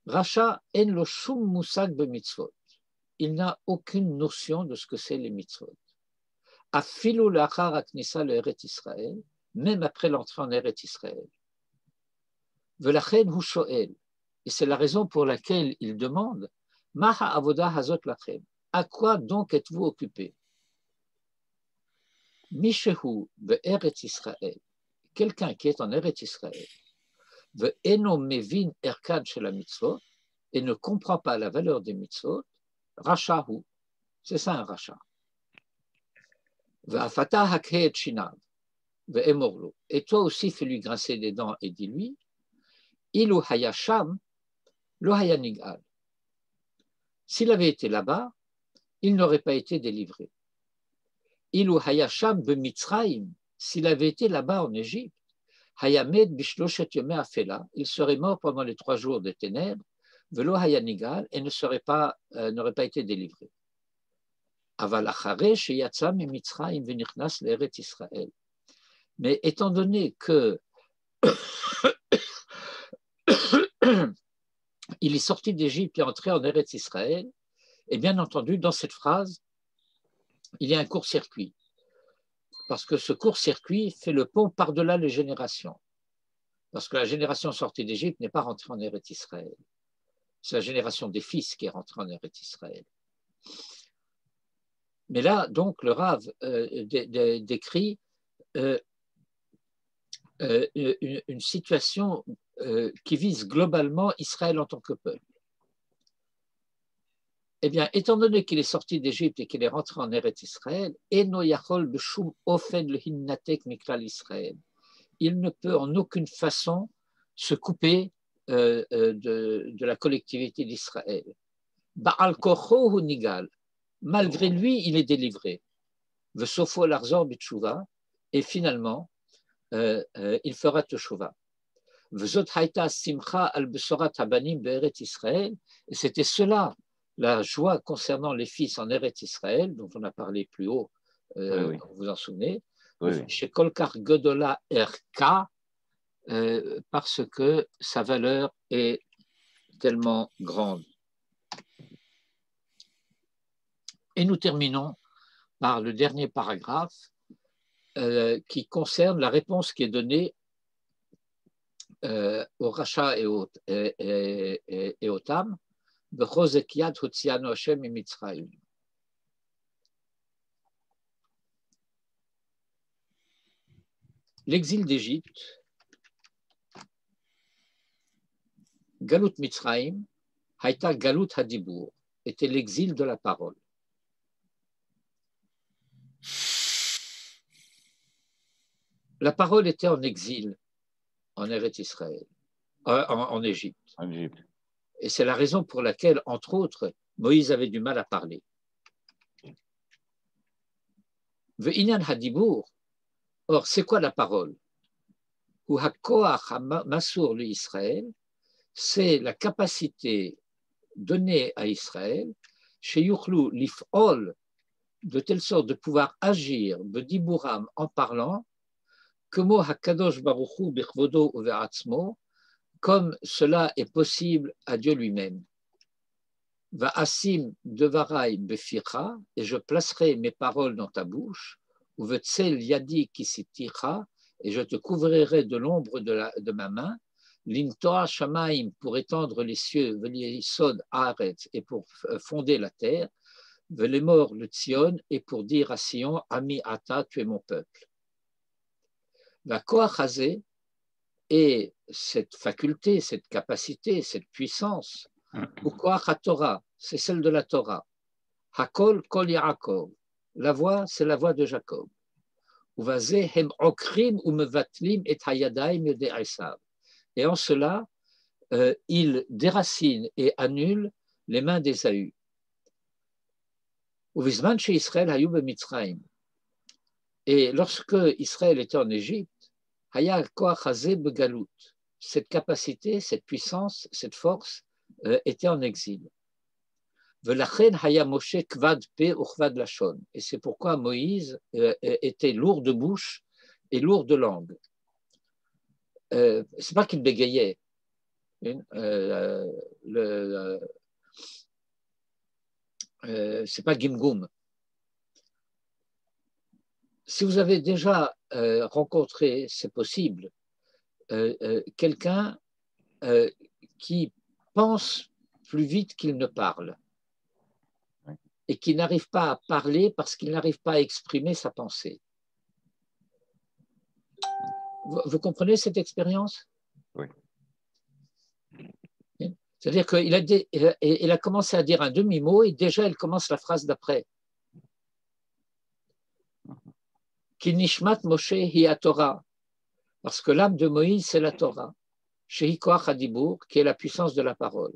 Rachat en lo shum musag be mitzvot. Il n'a aucune notion de ce que c'est les mitzvot. Afilu lachar aknisa le Eret Israël, même après l'entrée en Eret Israël. Velachen hu shoel. Et c'est la raison pour laquelle il demande Maha avoda hazot lachem. À quoi donc êtes-vous occupé? Mishehu be'Eret Israël. Quelqu'un qui est en Eret Israël. Ve'eno mevin erkad shel mitzvot, et ne comprend pas la valeur des mitzvot. Rachahu. C'est ça un rachat. Et toi aussi fais-lui grincer des dents et dis-lui Ilu hayasham lo hayanigal. S'il avait été là-bas, il n'aurait pas été délivré. Ilu hayasham bemitzraim. S'il avait été là-bas en Égypte, hayamed bishloshet yomei afela. Il serait mort pendant les 3 jours des ténèbres, velo hayanigal, et n'aurait pas été délivré. Mais étant donné que il est sorti d'Égypte et entré en Eretz Israël, et bien entendu, dans cette phrase, il y a un court-circuit. Parce que ce court-circuit fait le pont par-delà les générations. Parce que la génération sortie d'Égypte n'est pas rentrée en Eretz Israël. C'est la génération des fils qui est rentrée en Eretz Israël. Mais là, donc, le Rav décrit une situation qui vise globalement Israël en tant que peuple. Eh bien, étant donné qu'il est sorti d'Égypte et qu'il est rentré en Eretz Israël, Eno yachol b'shum ofen lehinnatek miklal Israël. Il ne peut en aucune façon se couper de la collectivité d'Israël. Ba'al kocho hu nigal. Malgré lui, il est délivré. V'sofo l'arzor b'tshuva, et finalement, il fera teshuva. V'zot haïta simcha al besorat habanim be'eret Israël, et c'était cela, la joie concernant les fils en Eretz Israël, dont on a parlé plus haut, oui. Vous vous en souvenez, chez Kolkar Godola Erka, parce que sa valeur est tellement grande. Et nous terminons par le dernier paragraphe qui concerne la réponse qui est donnée au rachat et au tam. L'exil d'Égypte Galut Mitzrayim, Haïta Galut Hadibur, était l'exil de la parole. La parole était en exil en Eretz Israël, en Égypte. En Égypte. Et c'est la raison pour laquelle, entre autres, Moïse avait du mal à parler. Ve'inyan Hadibur, or c'est quoi la parole? Ou hakoach masur li Israël, c'est la capacité donnée à Israël, chez Yuchlu lif'ol, de telle sorte de pouvoir agir, bediburam, en parlant, Kemo hakadosh baruchu bichvodo uve'atzmo, comme cela est possible à Dieu lui-même. Va'asim devarai beficha, et je placerai mes paroles dans ta bouche, ou ve'tzel yadi kisiticha, et je te couvrirai de l'ombre de ma main, l'intoa shamaim, pour étendre les cieux, ve'lisod haaretz, et pour fonder la terre, ve'lemor le Tzion, et pour dire à Sion, Ami ata, tu es mon peuple. La koach hazé, et cette faculté, cette capacité, cette puissance, ou koach ha-Torah, c'est celle de la Torah. Hakol kol Yaakov, la voix, c'est la voix de Jacob. Uvazé hem okrim ou mevatlim et hayadaim de Esav. Et en cela, il déracine et annule les mains d'Ésaü. Uvizman chez Israël hayou b'Mitzrayim. Et lorsque Israël était en Égypte, haya koach hazé begalut. Cette capacité, cette puissance, cette force était en exil. Velachen haya Moshe kvad pe uchvad lashon. Et c'est pourquoi Moïse était lourd de bouche et lourd de langue. C'est pas qu'il bégayait. C'est pas gimgum. Si vous avez déjà rencontré, c'est possible, quelqu'un qui pense plus vite qu'il ne parle et qui n'arrive pas à parler parce qu'il n'arrive pas à exprimer sa pensée. Vous comprenez cette expérience? Oui. C'est-à-dire qu'il a commencé à dire un demi-mot et déjà il commence la phrase d'après. Ki nishmat Moshe hi Torah, parce que l'âme de Moïse c'est la Torah. Shehi koach hadibur, qui est la puissance de la parole.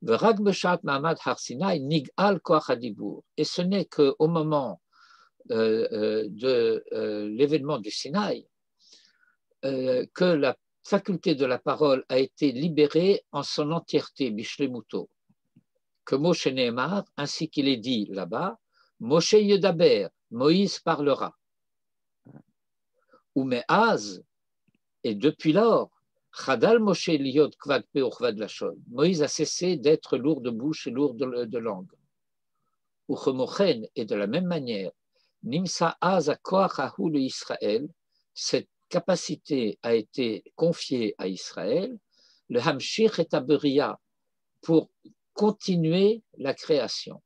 V'rag b'shat ma'amad har Sinai nig'al koach hadibur. Et ce n'est qu'au moment de l'événement du Sinaï que la faculté de la parole a été libérée en son entièreté, bishlemuto. Que Moshe Nehemar, ainsi qu'il est dit là-bas, Moshe Yedaber, Moïse parlera. Ou Me'az, et depuis lors, Chadal Moshe Liot Kvad Pe Uchvad Lashon. Moïse a cessé d'être lourd de bouche et lourd de langue. Ou Chemochen, et de la même manière, Nimsa Az Koach Ahu le Israël, cette capacité a été confiée à Israël, le Hamshich et Aberia, pour continuer la création.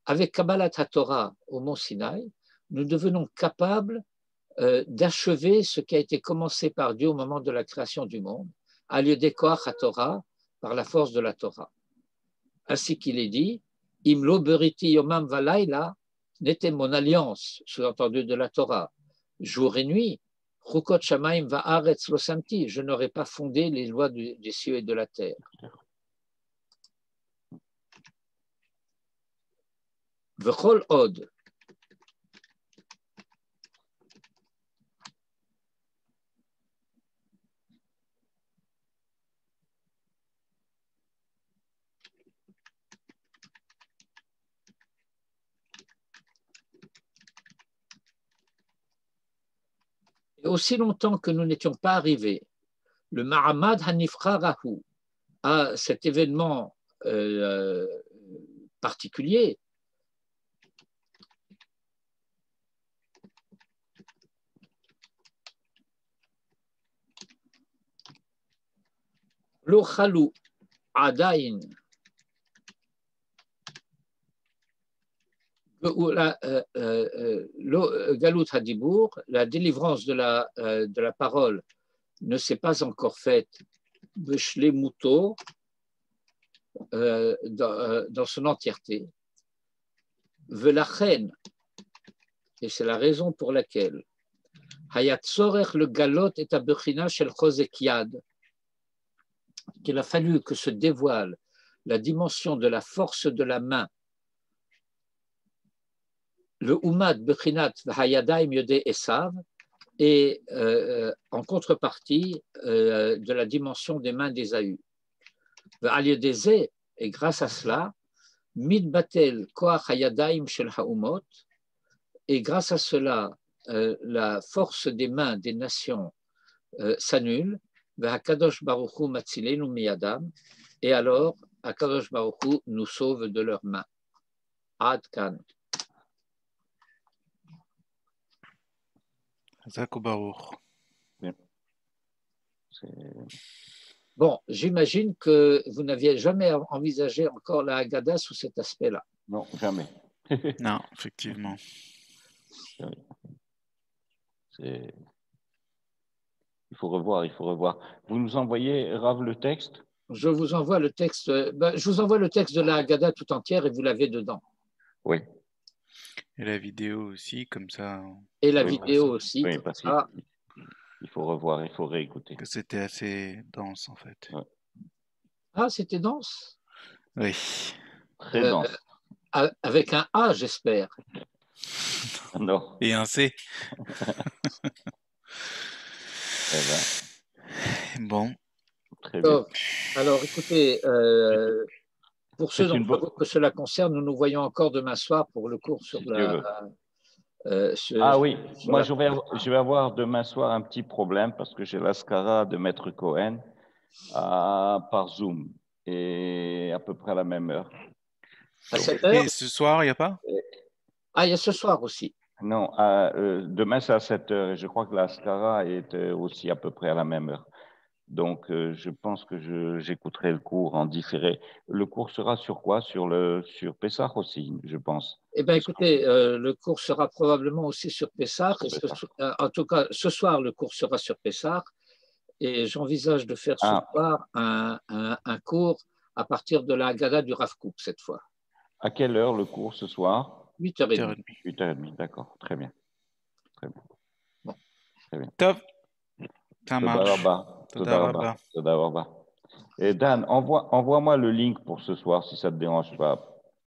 Avec Kabbalat HaTorah au Mont Sinaï, nous devenons capables d'achever ce qui a été commencé par Dieu au moment de la création du monde, à lieu des Koach HaTorah, par la force de la Torah. Ainsi qu'il est dit, Imlo beriti yomam valayla, n'était mon alliance, sous-entendu de la Torah, jour et nuit, Chukot shamayim va'aretz lo samti, je n'aurais pas fondé les lois des cieux et de la terre. V'chol od. Et aussi longtemps que nous n'étions pas arrivés, le Mahamad Hanifra Rahu, à cet événement particulier, Lo Chalou Adain, Galut Hadibur, la délivrance de la parole ne s'est pas encore faite b'shlemuto, dans son entièreté. Velachen, et c'est la raison pour laquelle Hayat Sorech le galot est à Bechina shel Chozek Yad, qu'il a fallu que se dévoile la dimension de la force de la main, le Umad Bechinat Hayadaim Yodé Esav, et en contrepartie de la dimension des mains d'Ésaü. Et grâce à cela, Midbatel Koach Hayadaim Shel Haumot, et grâce à cela, la force des mains des nations s'annule, V'hakadosh Baruch Hu Matzilenu Miyadam, et alors Hakadosh Baruch Hu nous sauve de leurs mains. Ad Kan. Zak Baruch. Bien. Bon, j'imagine que vous n'aviez jamais envisagé encore la Haggadah sous cet aspect-là. Non, jamais. Non, effectivement. Il faut revoir, il faut revoir. Vous nous envoyez, Rav, le texte? Je vous envoie le texte, je vous envoie le texte de la Haggadah tout entière et vous l'avez dedans. Oui. Et la vidéo aussi, comme ça. Et la Oui, vidéo aussi. Oui, comme parce ça. qu'il faut revoir, il faut réécouter. Que c'était assez dense, en fait. Ouais. Ah, c'était dense. Oui. Très dense. Avec un A, j'espère. Non. Et un C. Eh ben, Bon. très bien. Alors, écoutez, pour ceux d'entre vous que cela concerne, nous nous voyons encore demain soir pour le cours sur Si Dieu veut. ah oui, moi je vais avoir demain soir un petit problème parce que j'ai l'Ascara de Maître Cohen par Zoom et à peu près à la même heure. À 7 heures. Et ce soir, il n'y a pas? Ah, il y a ce soir aussi. Non, demain c'est à 7 heures et je crois que l'Ascara est aussi à peu près à la même heure. Donc, je pense que j'écouterai le cours en différé. Le cours sera sur quoi? Sur Pessah aussi, je pense. Eh bien, écoutez, le cours sera probablement aussi sur Pessah. En tout cas, ce soir, le cours sera sur Pessah. Et j'envisage de faire ce soir un cours à partir de la Haggadah du Rav Kook cette fois. À quelle heure le cours ce soir? 8h30. 8h30, d'accord. Très bien. Très bien. Bon. Très bien. Top. Ça marche. Toda rabba. Et Dan, envoie-moi le link pour ce soir si ça ne te dérange pas.